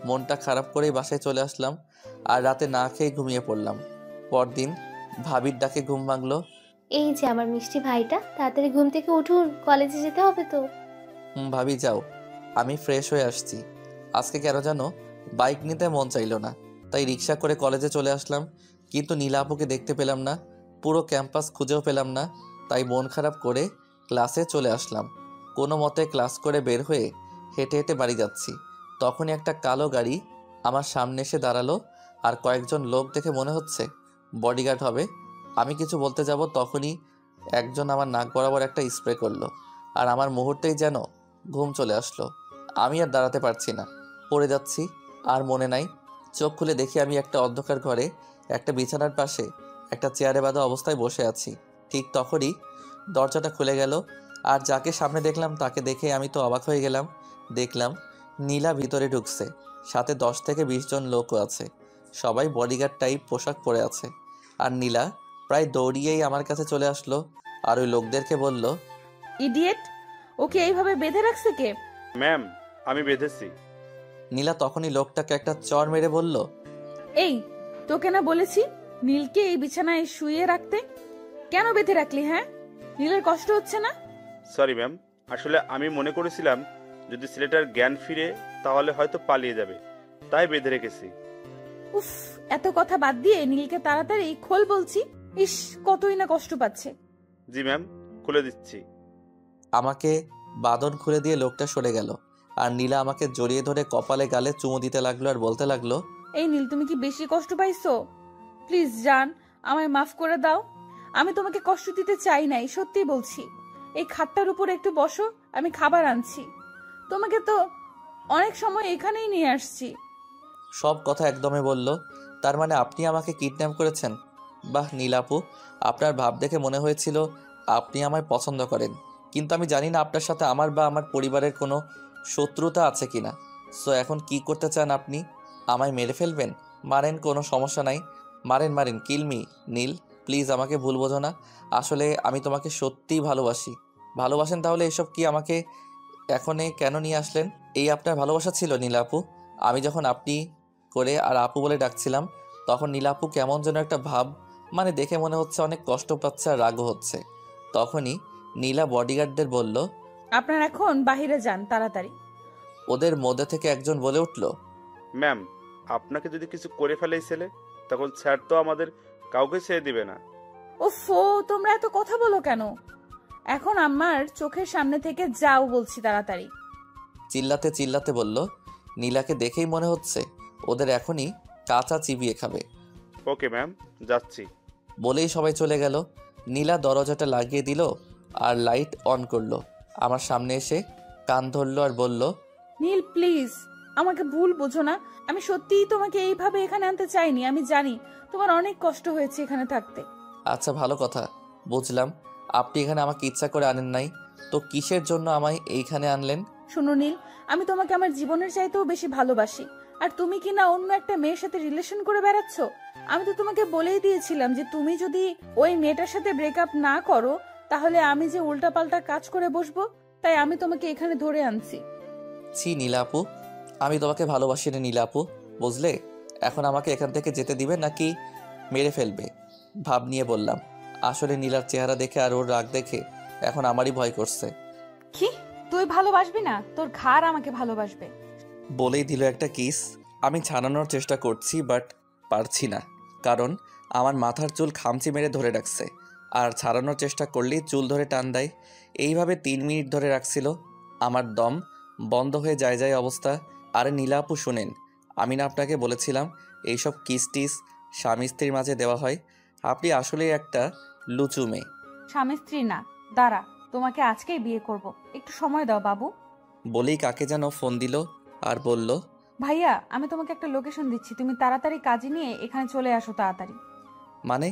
মনটা খারাপ করেই বাসায় চলে আসলাম আর রাতে না খেয়ে ঘুমিয়ে পড়লাম। পরদিন ভাবির ডাকে ঘুম ভাঙলো। এই যে আমার মিষ্টি ভাইটা, তাড়াতাড়ি ঘুম থেকে উঠুন, কলেজে যেতে হবে তো। ভাবি যাও, আমি ফ্রেশ হয়ে আসছি। আজকে কেন যেন বাইক নিতে মন চাইলো না, তাই রিক্সা করে কলেজে চলে আসলাম। কিন্তু নীলা আপুকে দেখতে পেলাম না, পুরো ক্যাম্পাস খুঁজেও পেলাম না, তাই মন খারাপ করে ক্লাসে চলে আসলাম। কোনো মতে ক্লাস করে বের হয়ে হেঁটে হেঁটে বাড়ি যাচ্ছি, তখনই একটা কালো গাড়ি আমার সামনে এসে দাঁড়ালো আর কয়েকজন লোক দেখে মনে হচ্ছে বডিগার্ড হবে। আমি কিছু বলতে যাব, তখনই একজন আমার নাক বরাবর একটা স্প্রে করলো আর আমার মুহূর্তেই যেন ঘুম চলে আসলো। আমি আর দাঁড়াতে পারছি না, পড়ে যাচ্ছি। আর মনে নাই, চোখ খুলে দেখি আমি একটা অন্ধকার ঘরে একটা বিছানার পাশে একটা চেয়ারে বাঁধা অবস্থায় বসে আছি। ঠিক তখনই দরজাটা খুলে গেল আর যাকে সামনে দেখলাম তাকে দেখে আমি তো অবাক হয়ে গেলাম। দেখলাম নীলা ভিতরে ঢুকছে, সাথে 10 থেকে 20 জন লোকও আছে, সবাই বডিগার্ড টাইপ পোশাক পরে আছে। আর নীলা প্রায় দৌড়িয়েই আমার কাছে চলে আসলো আর ওই লোকদেরকে বলল, ইডিয়েট, ওকে এইভাবে বেঁধে রাখছে কে? ম্যাম, আমি বেঁধেছি। নীলা তখনই লোকটাকে একটা চড় মেরে বলল, এই, তোকে না বলেছি নীলকে এই বিছানায় শুয়ে রাখতে? কেন বেঁধে রাখলি? হ্যাঁ, নীলের কষ্ট হচ্ছে না? সরি ম্যাম, আসলে আমি মনে করেছিলাম যদি ছেলেটার জ্ঞান ফিরে তাহলে হয়তো পালিয়ে যাবে, তাই বেঁধে রেখেছি। উফ, এত কথা বাদ দিয়ে নীলকে তাড়াতাড়ি খোল বলছি। ইস, কতই না কষ্ট পাচ্ছে। জি ম্যাম, খুলে দিচ্ছি। আমাকে বাঁধন খুলে দিয়ে লোকটা সরে গেল আর নীলা আমাকে জড়িয়ে ধরে কপালে গালে চুমু দিতে লাগলো আর বলতে লাগলো, এই নীল, তুমি কি বেশি কষ্ট পাইছো? প্লিজ জান, আমায় মাফ করে দাও। আমি তোমাকে কষ্ট দিতে চাই নাই, সত্যি বলছি। এই খাটটার উপর একটু বসো, আমি খাবার আনছি। তোমাকে তো অনেক সময় এখানেই নিয়ে আসছি। সব কথা একদমে বলল। তার মানে আপনি আমাকে কিডন্যাপ করেছেন? বাহ নীলাপু, আপনার ভাব দেখে মনে হয়েছিল আপনি আমায় পছন্দ করেন, কিন্তু আমি জানি না আপনার সাথে আমার বা আমার পরিবারের কোনো শত্রুতা আছে কিনা। সো এখন কি করতে চান আপনি? আমায় মেরে ফেলবেন? মারেন, কোনো সমস্যা নাই, মারেন মারেন, কিলমি। নীল প্লিজ, আমাকে ভুল বোঝো না, আসলে আমি তোমাকে সত্যিই ভালোবাসি। ভালোবাসেন তাহলে এসব কি আমাকে এখনে কেন নিয়ে আসলেন? এই আপনার ভালোবাসা ছিল নীলাপু? আমি যখন আপনি করে আর আপু বলে ডাকছিলাম, তখন নীলাপু কেমন যেন একটা ভাব, মানে দেখে মনে হচ্ছে অনেক কষ্ট পাচ্ছে আর রাগও হচ্ছে। তখনই নীলা বডিগার্ডদের বলল, আপনারা এখন বাহিরে যান তাড়াতাড়ি। ওদের মধ্যে থেকে একজন বলে উঠল, ম্যাম, আপনাকে যদি কিছু করে ফেলে এই ছেলে, তখন স্যার তো আমাদের কাউকে ছেড়ে দিবে না। ওফো, তোমরা এত কথা বলো কেন? এখন আমার চোখের সামনে থেকে যাও বলছি, তাড়াতাড়ি। চিল্লাতে চিল্লাতে বলল। নীলাকে দেখেই মনে হচ্ছে ওদের এখনই কাঁচা চিবিয়ে খাবে। ওকে ম্যাম, যাচ্ছি। বলেই সবাই চলে গেল। নীলা দরজাটা লাগিয়ে দিল আর লাইট অন করলো। আমার সামনে এসে কান ধরলো আর বলল, নীল প্লিজ, আমাকে ভুল বোঝো না। আমি সত্যিই তোমাকে এইভাবে এখানে আনতে চাইনি। আমি জানি তোমার অনেক কষ্ট হয়েছে এখানে থাকতে। আচ্ছা ভালো কথা, বুঝলাম আপনি এখানে আমাকে ইচ্ছা করে আনেন নাই, তো কিসের জন্য আমায় এইখানে আনলেন? শুনো নীল, আমি তোমাকে আমার জীবনের চাইতেও বেশি ভালোবাসি। আর তুমি কি না অন্য একটা মেয়ের সাথে রিলেশন করে বেড়াচ্ছ? আমি তো তোমাকে বলেই দিয়েছিলাম যে তুমি যদি ওই মেয়েটার সাথে ব্রেকআপ না করো তাহলে আমি যে উল্টাপাল্টা কাজ করে বসবো, তাই আমি তোমাকে এখানে ধরে আনছি। ছি নীলা আপু, আমি তোমাকে ভালোবাসি না নীলা আপু, বুঝলে? এখন আমাকে এখান থেকে যেতে দিবে নাকি মেরে ফেলবে? ভাব নিয়ে বললাম। আসলে নীলার চেহারা দেখে আর ওর রাগ দেখে এখন আমারই ভয় করছে। কি তুই ভালোবাসবি না? তোর ঘাড় আমাকে ভালোবাসবে। বলেই দিল একটা কিস। আমি ছাড়ানোর চেষ্টা করছি বাট পারছি না, কারণ আমার মাথার চুল খামচি মেরে ধরে রাখছে। আর ছাড়ানোর চেষ্টা করলেই চুল ধরে টান দেয়। এইভাবে 3 মিনিট ধরে রাখছিল। আমার দম বন্ধ হয়ে যায় অবস্থা। আরে নীলা আপু শুনেন, আমি না আপনাকে বলেছিলাম এইসব কিস টিস স্বামী স্ত্রীর মাঝে দেওয়া হয়? আপনি আসলেই একটা লুচু মেয়ে। স্বামী স্ত্রী না, দাঁড়া, তোমাকে আজকেই বিয়ে করব, একটু সময় দাও বাবু। বলেই কাকে যেন ফোন দিল আর বলল, ভাইয়া আমি তোমাকে একটা লোকেশন দিচ্ছি, তুমি তাড়াতাড়ি কাজে নিয়ে এখানে চলে আসো তাড়াতাড়ি। মানে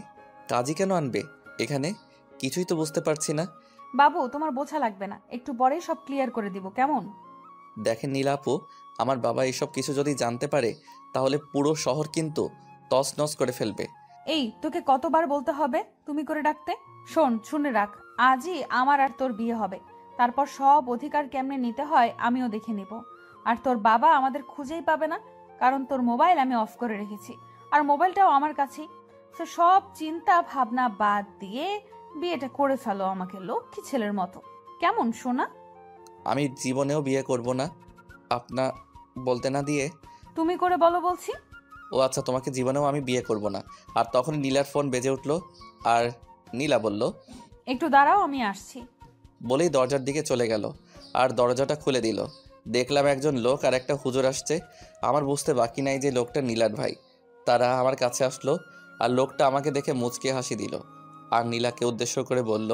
কাজী কেন আনবে এখানে? কিছুই তো বুঝতে পারছি না। বাবু তোমার বোঝা লাগবে না, একটু পরেই সব ক্লিয়ার করে দিব, কেমন? দেখেন নীলা আপু, আমার বাবা এসব কিছু যদি জানতে পারে তাহলে পুরো শহর কিন্তু তছনছ করে ফেলবে। এই তোকে কতবার বলতে হবে তুমি করে ডাকতে? শোন, শুনে রাখ, আজই আমার আর তোর বিয়ে হবে। তারপর সব অধিকার কেমনে নিতে হয় আমিও দেখে নিব। আর তোর বাবা আমাদের খুঁজেই পাবে না, কারণ তোর মোবাইল আমি অফ করে রেখেছি, আর মোবাইলটাও আমার কাছেই। তো সব চিন্তা ভাবনা বাদ দিয়ে বিয়েটা করে ফেলো আমাকে লক্ষ্মী ছেলের মতো, কেমন সোনা? আমি জীবনেও বিয়ে করব না। আপনা বলতে না দিয়ে তুমি করে বলো বলছি। ও আচ্ছা, তোমাকে জীবনেও আমি বিয়ে করব না। আর তখন নীলার ফোন বেজে উঠলো আর নীলা বলল, একটু দাঁড়াও আমি আসছি। বলেই দরজার দিকে চলে গেল আর দরজাটা খুলে দিল। দেখলাম একজন লোক আর একটা হুজুর আসছে। আমার বুঝতে বাকি নাই যে লোকটা নীলার ভাই। তারা আমার কাছে আসলো আর লোকটা আমাকে দেখে মুচকে হাসি দিল আর নীলাকে উদ্দেশ্য করে বলল,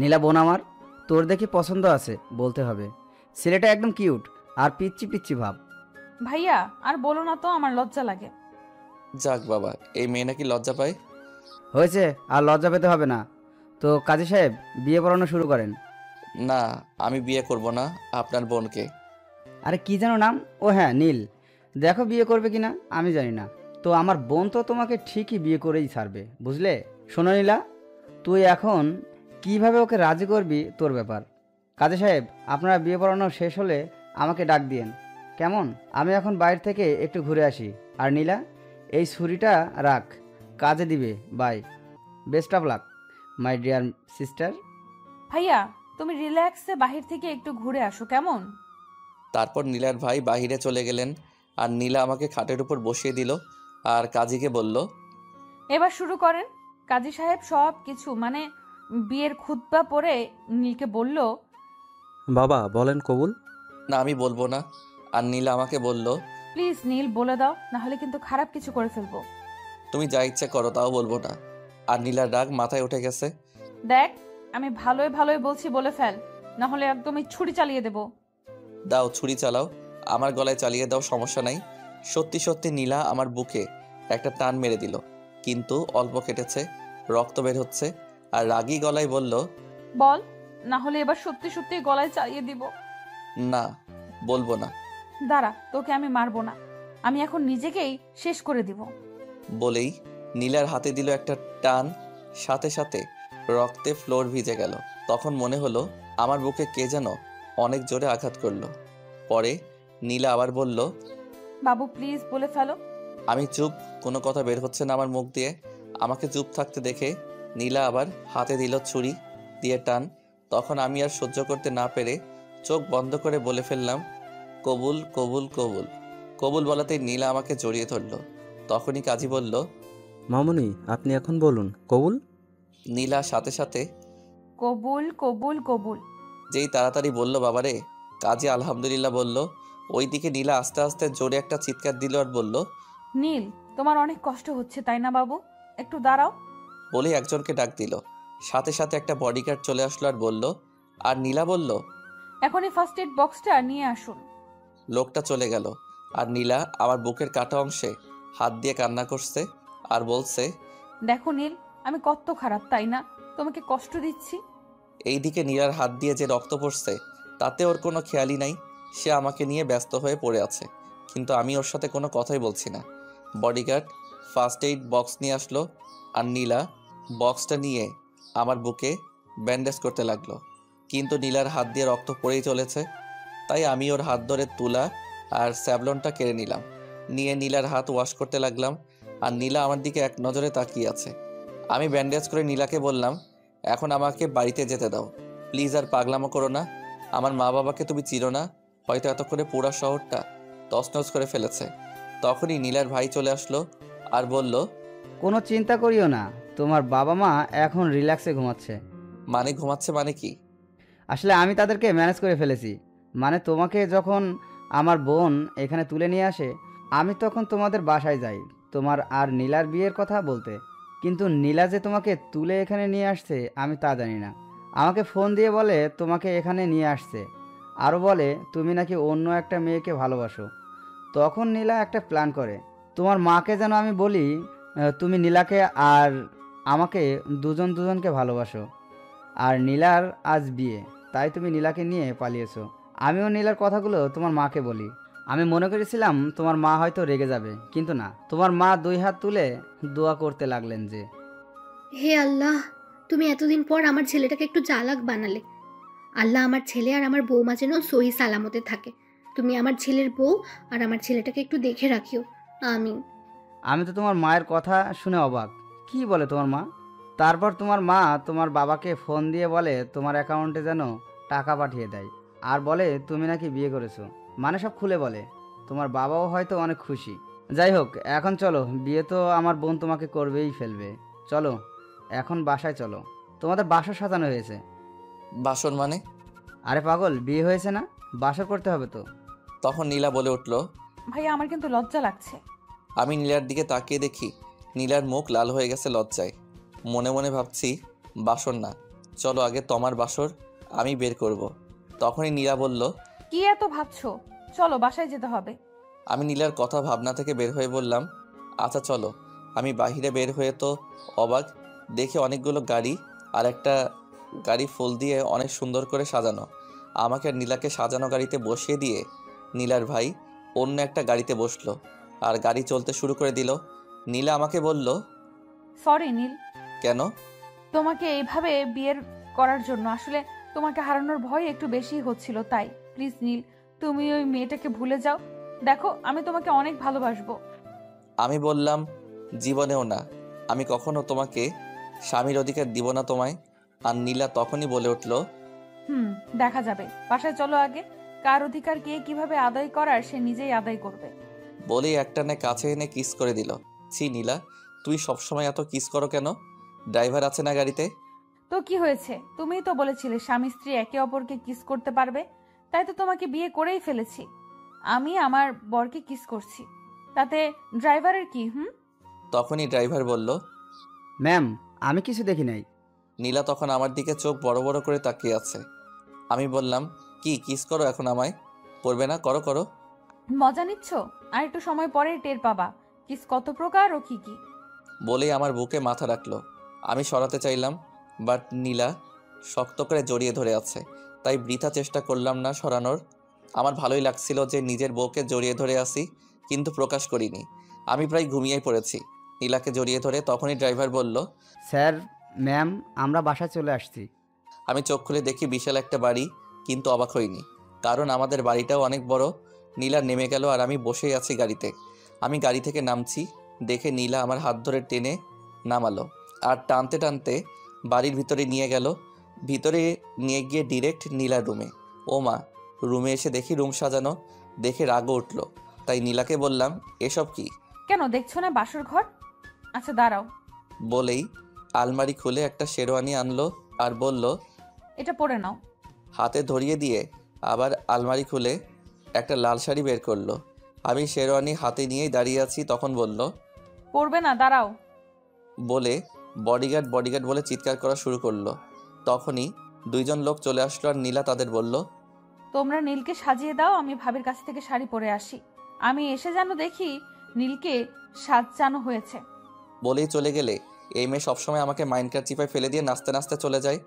নীলা বোন আমার, তোর দেখি পছন্দ আছে বলতে হবে। ছেলেটা একদম কিউট আর পিচ্ছি পিচ্ছি ভাব। ভাইয়া আর বলো না তো, আমার লজ্জা লাগে। যাক বাবা, এই মেয়ে নাকি লজ্জা পায়। হয়েছে, আর লজ্জা পেতে হবে না। তো কাজী সাহেব বিয়ে পড়ানো শুরু করেন। না, আমি বিয়ে করব না আপনার বোনকে। আরে কি যেন নাম? ও হ্যাঁ, নীল। দেখো বিয়ে করবে কিনা আমি জানি না, তো আমার বোন তো তোমাকে ঠিকই বিয়ে করেই ছাড়বে, বুঝলে? শোনো নীলা, তুই এখন কিভাবে ওকে রাজি করবি তোর ব্যাপার। কাজী সাহেব আপনারা বিয়ে পড়ানো শেষ হলে আমাকে ডাক দিয়েন, কেমন? আমি এখন বাইরে থেকে একটু ঘুরে আসি। আর নীলা, এই ছুরিটা রাখ, কাজে দিবে। Bye, best of luck my dear sister. ভাইয়া তুমি রিল্যাক্সে বাহির থেকে একটু ঘুরে আসো, কেমন? তারপর নীলার ভাই বাহিরে চলে গেলেন আর নীলা আমাকে খাটের উপর বসিয়ে দিল আর কাজীকে বলল, এবার শুরু করেন। কাজী সাহেব সব কিছু মানে বিয়ের খুতবা পড়ে নীলকে বলল, বাবা বলেন কবুল। না আমি বলবো না। আর নীলা আমাকে বলল, প্লিজ নীল বলে দাও, না হলে কিন্তু খারাপ কিছু করে ফেলবো। তুমি যা ইচ্ছা করো, তাও বলবো না। আর নীলার রাগ মাথায় উঠে গেছে। দেখ আমি ভালোই ভালোই বলছি, বলে ফেল, না হলে একদমই ছুরি চালিয়ে দেব। দাও ছুরি চালাও, আমার গলায় চালিয়ে দাও, সমস্যা নাই। সত্যি সত্যি নীলা আমার বুকে একটা টান মেরে দিল, কিন্তু অল্প কেটেছে, রক্ত বের হচ্ছে। আর রাগী গলায় বলল, বল, না হলে এবার সত্যি সত্যি গলায় চালিয়ে দিব। না বলবো না। দাঁড়া, তোকে আমি মারবো না, আমি এখন নিজেকেই শেষ করে দিব। বলেই নীলার হাতে দিল একটা টান, সাথে সাথে রক্তে ফ্লোর ভিজে গেল। তখন মনে হলো আমার বুকে কে যেন অনেক জোরে আঘাত করলো। পরে নীলা আবার বলল, বাবু প্লিজ বলে ফেলো। আমি চুপ, কোনো কথা বের হচ্ছে না আমার মুখ দিয়ে। আমাকে চুপ থাকতে দেখে নীলা আবার হাতে দিল ছুরি দিয়ে টান। তখন আমি আর সহ্য করতে না পেরে চোখ বন্ধ করে বলে ফেললাম, কবুল কবুল কবুল। কবুল বলাতেই নীলা আমাকে জড়িয়ে ধরলো। তখনই কাজী বলল, মামুনি আপনি এখন বলুন কবুল। নীলা সাথে সাথে কবুল কবুল কবুল। যেই তাড়াতাড়ি বলল বাবারে, কাজী আলহামদুলিল্লাহ বলল। ওইদিকে নীলা আস্তে আস্তে জোরে একটা চিৎকার দিল আর বলল, নীল তোমার অনেক কষ্ট হচ্ছে তাই না বাবু, একটু দাঁড়াও। বলে একজনকে ডাক দিল। সাথে সাথে একটা বডিগার্ড চলে আসলো আর বলল, আর নীলা বলল, এখনই ফার্স্ট এড বক্সটা নিয়ে আসুন। লোকটা চলে গেল। আর নীলা আমার বুকের কাটা অংশে হাত দিয়ে কান্না করছে আর বলছে, দেখো নীল, আমি কত খারাপ তাই না, তোমাকে কষ্ট দিচ্ছি। এইদিকে নীলার হাত দিয়ে যে রক্ত পড়ছে তাতে ওর কোনো খেয়ালই নাই। সে আমাকে নিয়ে ব্যস্ত হয়ে পড়ে আছে, কিন্তু আমি ওর সাথে কোনো কথাই বলছি না। বডিগার্ড ফার্স্ট এইড বক্স নিয়ে আসলো, আর নীলা বক্সটা নিয়ে আমার বুকে ব্যান্ডেজ করতে লাগলো। কিন্তু নীলার হাত দিয়ে রক্ত পড়েই চলেছে, তাই আমি ওর হাত ধরে তুলা আর স্যাভলনটা কেড়ে নিলাম। নিয়ে নীলার হাত ওয়াশ করতে লাগলাম, আর নীলা আমার দিকে এক নজরে তাকিয়ে আছে। আমি ব্যান্ডেজ করে নীলাকে বললাম, এখন আমাকে বাড়িতে যেতে দাও প্লিজ, আর পাগলামো করো না। আমার মা বাবাকে তুমি চিনো না, হয়তো এতক্ষণে পুরা শহরটা তছনছ করে ফেলেছে। তখনই নীলার ভাই চলে আসলো আর বলল, কোনো চিন্তা করিও না, তোমার বাবা মা এখন রিল্যাক্সে ঘুমাচ্ছে। মানে ঘুমাচ্ছে মানে কি? আসলে আমি তাদেরকে ম্যানেজ করে ফেলেছি। মানে তোমাকে যখন আমার বোন এখানে তুলে নিয়ে আসে, আমি তখন তোমাদের বাসায় যাই তোমার আর নীলার বিয়ের কথা বলতে। কিন্তু নীলা যে তোমাকে তুলে এখানে নিয়ে আসছে আমি তা জানি না। আমাকে ফোন দিয়ে বলে তোমাকে এখানে নিয়ে আসছে, আরও বলে তুমি নাকি অন্য একটা মেয়েকে ভালোবাসো। তখন নীলা একটা প্ল্যান করে, তোমার মাকে যেন আমি বলি তুমি নীলাকে আর আমাকে দুজনকে ভালোবাসো, আর নীলার আজ বিয়ে, তাই তুমি নীলাকে নিয়ে পালিয়েছো। আমিও নীলার কথাগুলো তোমার মাকে বলি। আমি মনে করেছিলাম তোমার মা হয়তো রেগে যাবে, কিন্তু না, তোমার মা 2 হাত তুলে দোয়া করতে লাগলেন যে, হে আল্লাহ, তুমি এতদিন পর আমার ছেলেটাকে একটু চালাক বানালে। আল্লাহ আমার ছেলে আর আমার বৌমা যেন সহি সালামতে থাকে। তুমি আমার ছেলের বউ আর আমার ছেলেটাকে একটু দেখে রাখিও, আমিন। আমি তো তোমার মায়ের কথা শুনে অবাক। কি বলে তোমার মা? তারপর তোমার মা তোমার বাবাকে ফোন দিয়ে বলে তোমার অ্যাকাউন্টে যেন টাকা পাঠিয়ে দেয়, আর বলে তুমি নাকি বিয়ে করেছো। মানে সব খুলে বলে। তোমার বাবাও হয়তো অনেক খুশি। যাই হোক, এখন চলো, বিয়ে তো আমার বোন তোমাকে করবেই ফেলবে। চলো এখন বাসায় চলো, তোমাদের বাসা সাজানো হয়েছে। বাসন মানে? আরে পাগল, বিয়ে হয়েছে না, বাসা করতে হবে তো। তখন নীলা বলে উঠল, ভাইয়া আমার কিন্তু লজ্জা লাগছে। আমি নীলার দিকে তাকিয়ে দেখি নীলার মুখ লাল হয়ে গেছে লজ্জায়। মনে মনে ভাবছি, বাসর না, চলো আগে তোমার বাসর আমি বের করব। তখনই নীলা বলল, কি এত ভাবছো? চলো বাসায় যেতে হবে। আমি নীলার কথা ভাবনা থেকে বের হয়ে বললাম, আচ্ছা চলো। আমি বাহিরে বের হয়ে তো অবাক, দেখি অনেকগুলো গাড়ি, আর একটা গাড়ি ফুল দিয়ে অনেক সুন্দর করে সাজানো। আমাকে আর নীলাকে সাজানো গাড়িতে বসিয়ে দিয়ে নীলার ভাই অন্য একটা গাড়িতে বসলো, আর গাড়ি চলতে শুরু করে দিল। নীলা আমাকে বলল, সরি নীল, কেন? তোমাকে এইভাবে বিয়ের করার জন্য। আসলে তোমাকে হারানোর ভয় একটু বেশি হচ্ছিল, তাই। প্লিজ নীল, তুমি ওই মেয়েটাকে ভুলে যাও। দেখো আমি তোমাকে অনেক ভালোবাসবো। আমি বললাম, জীবনেও না, আমি কখনো তোমাকে স্বামীর অধিকার দিব না তোমায়। আর নীলা তখনই বলে উঠল, দেখা যাবে, বাসায় চলো আগে। কার অধিকার কে কিভাবে আদায় করার সে নিজেই আদায় করবে। বলেই একটানে কাছে এনে কিস করে দিল। ছি নীলা, তুই সবসময় এত কিস করো কেন? ড্রাইভার আছে না গাড়িতে? তো কি হয়েছে? তুমিই তো বলেছিলে স্বামী স্ত্রী একে অপরকে কিস করতে পারবে, তাই তো তোমাকে বিয়ে করেই ফেলেছি। আমি আমার বরকে কিস করছি, তাতে ড্রাইভারের কি? তখনই ড্রাইভার বলল, ম্যাম, আমি কিছু দেখি নাই। নীলা তখন আমার দিকে চোখ বড় বড় করে তাকিয়ে আছে। আমি বললাম, কি কিস করো এখন আমায়? করবে না? করো করো। মজা নিচ্ছ? আর একটু সময় পরে টের পাবা কিস কত প্রকার ও কি কি। বলেই আমার বুকে মাথা রাখলো। আমি সরাতে চাইলাম, বাট নীলা শক্ত করে জড়িয়ে ধরে আছে, তাই বৃথা চেষ্টা করলাম না সরানোর। আমার ভালোই লাগছিল যে নিজের বউকে জড়িয়ে ধরে আসি, কিন্তু প্রকাশ করিনি। আমি প্রায় ঘুমিয়েই পড়েছি নীলাকে জড়িয়ে ধরে। তখনই ড্রাইভার বলল, স্যার, ম্যাম, আমরা বাসায় চলে আসছি। আমি চোখ খুলে দেখি বিশাল একটা বাড়ি, কিন্তু অবাক হইনি, কারণ আমাদের বাড়িটাও অনেক বড়। নীলা নেমে গেল আর আমি বসেই আছি গাড়িতে। আমি গাড়ি থেকে নামছি দেখে নীলা আমার হাত ধরে টেনে নামালো, আর টানতে টানতে বাড়ির ভিতরে নিয়ে গেল। ভিতরে নিয়ে গিয়ে ডিরেক্ট নীলার রুমে। ও মা, রুমে এসে দেখি রুম সাজানো, দেখে রাগও উঠল। তাই নীলাকে বললাম, এসব কি? কেন দেখছো না বাসর ঘর? আচ্ছা দাঁড়াও। বলেই আলমারি খুলে একটা শেরওয়ানি আনলো আর বলল, এটা পরে নাও। হাতে ধরিয়ে দিয়ে আবার আলমারি খুলে একটা লাল শাড়ি বের করলো। আমি শেরওয়ানি হাতে নিয়েই দাঁড়িয়ে আছি। তখন বলল, পরবে না, দাঁড়াও। বলে বডিগার্ড বডিগার্ড বলে চিৎকার করা শুরু করলো। তখনই 2 জন লোক চলে আসলো আর নীলা তাদের বলল, তোমরা নীলকে সাজিয়ে দাও, আমি ভাবির কাছ থেকে শাড়ি পরে আসি। আমি এসে যেন দেখি নীলকে সাজানো হয়েছে। বলেই চলে গেলে এই মেয়ে সবসময় আমাকে মাইন্ডকার চিপায় ফেলে দিয়ে নাচতে নাচতে চলে যায়।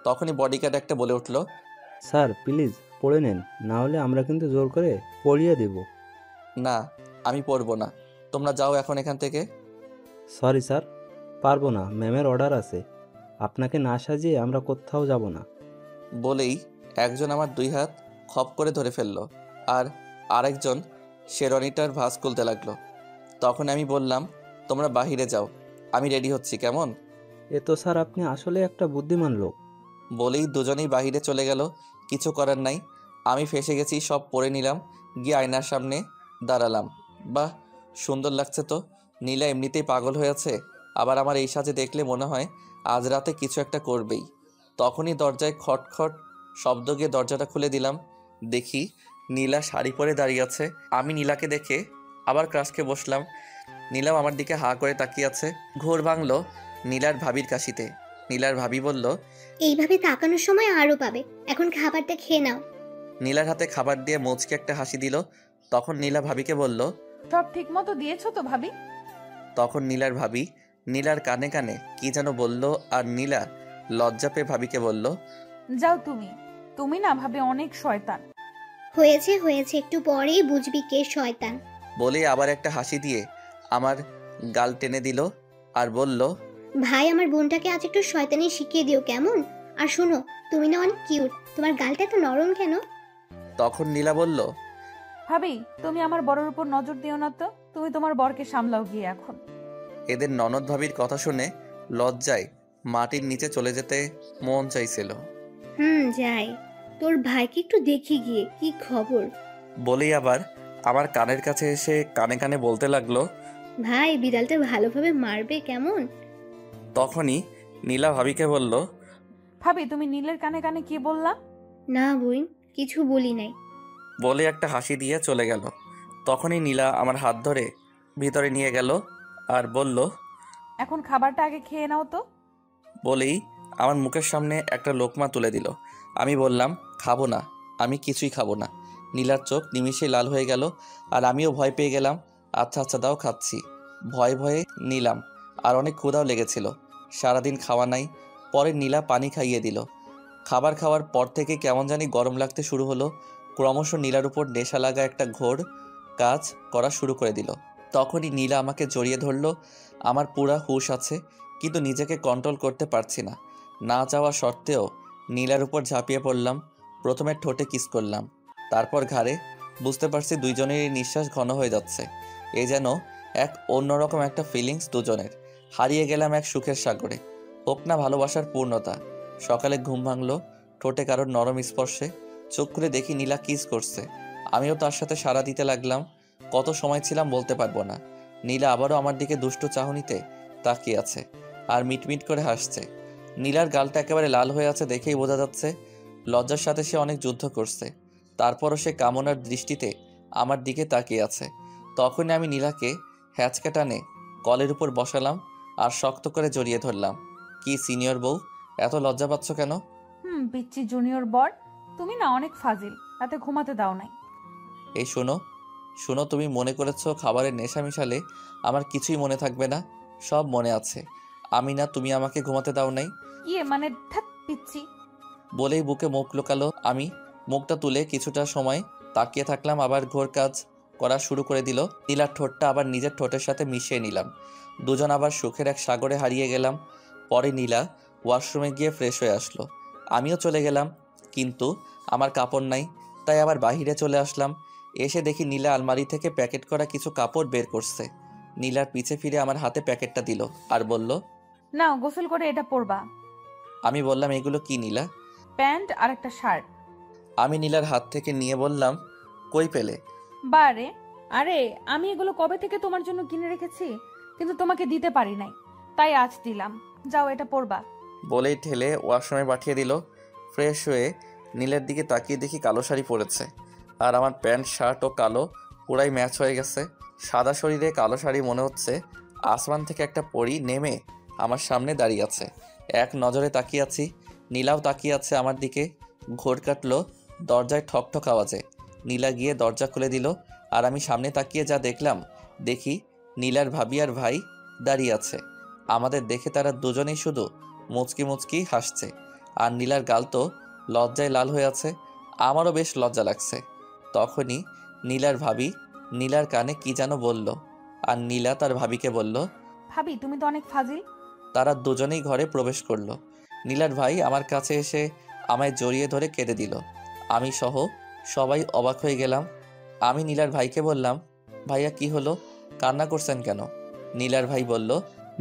তখনই বডিগার্ড একটা বলে উঠল, স্যার প্লিজ পড়ে নেন, না হলে আমরা কিন্তু জোর করে পড়িয়ে দেব। না, আমি পড়বো না। তোমরা যাও এখন এখান থেকে। সরি স্যার, পারবো না, ম্যামের অর্ডার আছে। আপনাকে না সাজিয়ে আমরা কোথাও যাব না। বলেই একজন আমার 2 হাত খপ করে ধরে ফেললো, আর আরেকজন শেরওয়ানিটার ভাঁজ খুলতে লাগলো। তখন আমি বললাম, তোমরা বাহিরে যাও, আমি রেডি হচ্ছি, কেমন? এ তো স্যার আপনি আসলে একটা বুদ্ধিমান লোক। বলেই দুজনেই বাহিরে চলে গেল। কিছু করার নাই, আমি ফেঁসে গেছি, সব পরে নিলাম। গিয়ে আয়নার সামনে দাঁড়ালাম। বাহ, সুন্দর লাগছে তো। নীলা এমনিতেই পাগল হয়েছে, আবার আমার এই সাজে দেখলে মনে হয় আজ রাতে কিছু একটা করবেই। তখনই দরজায় খটখট শব্দ গিয়ে দরজাটা খুলে দিলাম। দেখি নীলা শাড়ি পরে দাঁড়িয়ে আছে। আমি নীলাকে দেখে আবার ক্রাশকে বসলাম। নীলাও আমার দিকে হা করে তাকিয়ে আছে। ঘোর ভাঙল নীলার ভাবির কাশিতে। নীলার ভাবি বলল, এইভাবে তাকানোর সময় আরও পাবে, এখন খাবারটা খেয়ে নাও। নীলার হাতে খাবার দিয়ে মুচকে একটা হাসি দিল। তখন নীলা ভাবিকে বলল, সব ঠিক মতো দিয়েছো তো ভাবি? তখন নীলার ভাবি নীলার কানে কানে কি যেন বলল, আর নীলা লজ্জা পেয়ে ভাবিকে বলল, যাও তুমি, তুমি না ভাবে অনেক শয়তান। হয়েছে হয়েছে, একটু পরেই বুঝবি কে শয়তান। বলে আবার একটা হাসি দিয়ে আমার গাল টেনে দিল আর বলল, ভাই, আমার বোনটাকে আজ একটু শয়তানি শিখিয়ে দিও কেমন? আর শোনো, তুমি না অনেক কিউট, তোমার গালটা এত নরম কেন? তখন নীলা বলল, ভাবি, তুমি আমার বড়র উপর নজর দিও না তো, তুমি তোমার বরকে সামলাও গিয়ে এখন। এদের ননদ ভাবির কথা শুনে লজ্জায় মাটির নিচে চলে যেতে মন চাইছিল। যাই, তোর ভাইকে একটু দেখি গিয়ে কি খবর। বলেই আবার আমার কানের কাছে এসে কানে কানে বলতে লাগলো, ভাই, বিড়ালটা ভালোভাবে মারবে কেমন? তখনই নীলা ভাবিকে বলল, ভাবি, তুমি নীলের কানে কানে কি বললা? না বোন, কিছু বলি নাই। বলে একটা হাসি দিয়ে চলে গেল। তখনই নীলা আমার হাত ধরে ভিতরে নিয়ে গেল আর বলল, এখন খাবারটা আগে খেয়ে নাও তো। বলেই আমার মুখের সামনে একটা লোকমা তুলে দিল। আমি বললাম, খাবো না, আমি কিছুই খাবো না। নীলার চোখ নিমিষেই লাল হয়ে গেল, আর আমিও ভয় পেয়ে গেলাম। আচ্ছা আচ্ছা দাও, খাচ্ছি। ভয়ে ভয়ে নিলাম, আর অনেক ক্ষুধাও লেগেছিল, সারাদিন খাওয়া নাই। পরে নীলা পানি খাইয়ে দিল। খাবার খাওয়ার পর থেকে কেমন জানি গরম লাগতে শুরু হলো। ক্রমশ নীলার উপর নেশা লাগা একটা ঘোর কাজ করা শুরু করে দিল। তখনই নীলা আমাকে জড়িয়ে ধরলো। আমার পুরা হুঁশ আছে, কিন্তু নিজেকে কন্ট্রোল করতে পারছি না। না চাওয়া সত্ত্বেও নীলার উপর ঝাঁপিয়ে পড়লাম। প্রথমে ঠোঁটে কিস করলাম, তারপর ঘাড়ে। বুঝতে পারছি দুইজনেরই নিঃশ্বাস ঘন হয়ে যাচ্ছে। এ যেন এক অন্যরকম একটা ফিলিংস দুজনের। হারিয়ে গেলাম এক সুখের সাগরে। হোক না ভালোবাসার পূর্ণতা। সকালে ঘুম ভাঙলো ঠোঁটে কারোর নরম স্পর্শে। চোখ খুলে দেখি নীলা কিস করছে। আমিও তার সাথে সাড়া দিতে লাগলাম। কত সময় ছিলাম বলতে পারবো না। নীলা আবারও আমার দিকে দুষ্ট চাহনিতে তাকিয়ে আছে আর মিটমিট করে হাসছে। নীলার গালটা একেবারে লাল হয়ে আছে দেখেই বোঝা যাচ্ছে লজ্জার সাথে সে অনেক যুদ্ধ করছে। তারপরও সে কামনার দৃষ্টিতে আমার দিকে তাকিয়ে আছে। তখনই আমি নীলাকে হ্যাচকা টানে কলের উপর বসালাম আর শক্ত করে জড়িয়ে ধরলাম। কি সিনিয়র বউ, এত লজ্জা পাচ্ছ কেন? পিচ্চি জুনিয়র বর, তুমি না অনেক ফাজিল, রাতে ঘুমাতে দাও নাই। এই শোনো শোনো, তুমি মনে করেছো খাবারের নেশা মিশালে আমার কিছুই মনে থাকবে না? সব মনে আছে। আমি না, তুমি আমাকে ঘুমাতে দাও নাই। ইয়ে মানে ধ্যাৎ পিচ্চি। বলেই বুকে মুখ লুকালো। আমি মুখটা তুলে কিছুটা সময় তাকিয়ে থাকলাম, আবার ঘোর কাজ করা শুরু করে দিল। নীলার ঠোঁটটা আবার নিজের ঠোঁটের সাথে মিশিয়ে নিলাম। দুজন আবার সুখের এক সাগরে হারিয়ে গেলাম। পরে নীলা ওয়াশরুমে গিয়ে ফ্রেশ হয়ে আসলো, আমিও চলে গেলাম। কিন্তু আমার কাপড় নাই, তাই আবার বাহিরে চলে আসলাম। এসে দেখি নীলা আলমারি থেকে প্যাকেট করা কিছু কাপড় বের করছে। নীলার পিছে ফিরে আমার হাতে প্যাকেটটা দিল আর বলল, নাও, গোসল করে এটা পরবা। আমি বললাম, এগুলো কি নীলা? প্যান্ট আর একটা শার্ট। আমি নীলার হাত থেকে নিয়ে বললাম, কই পেলে? বারে, আরে আমি এগুলো কবে থেকে তোমার জন্য কিনে রেখেছি, কিন্তু তোমাকে দিতে পারি নাই, তাই আজ দিলাম। যাও, এটা পরবা। বলেই ঠেলে ওয়াশরুমে পাঠিয়ে দিল। ফ্রেশ হয়ে নীলের দিকে তাকিয়ে দেখি কালো শাড়ি পরেছে, আর আমার প্যান্ট শার্ট ও কালো পুরাই ম্যাচ হয়ে গেছে। সাদা শরীরে কালো শাড়ি, মনে হচ্ছে আসমান থেকে একটা পরী নেমে আমার সামনে দাঁড়িয়ে আছে। এক নজরে তাকিয়ে আছি, নীলাও তাকিয়ে আছে আমার দিকে। ঘোর কাটলো দরজায় ঠক ঠক আওয়াজে। নীলা গিয়ে দরজা খুলে দিল, আর আমি সামনে তাকিয়ে যা দেখলাম, দেখি নীলার ভাবি আর ভাই দাঁড়িয়ে আছে। আমাদের দেখে তারা দুজনেই শুধু মুচকি মুচকি হাসছে, আর নীলার গাল তো লজ্জায় লাল হয়ে আছে। আমারও বেশ লজ্জা লাগছে। তখনই নীলার ভাবি নীলার কানে কি যেন বলল, আর নীলা তার ভাবিকে বলল। ভাবি তুমি তো অনেক ফাজিল। তারা দুজনেই ঘরে প্রবেশ করলো। নীলার ভাই আমার কাছে এসে আমায় জড়িয়ে ধরে কেঁদে দিল। আমি সহ সবাই অবাক হয়ে গেলাম। আমি নীলার ভাইকে বললাম, ভাইয়া কি হলো, কান্না করছেন কেন? নীলার ভাই বলল,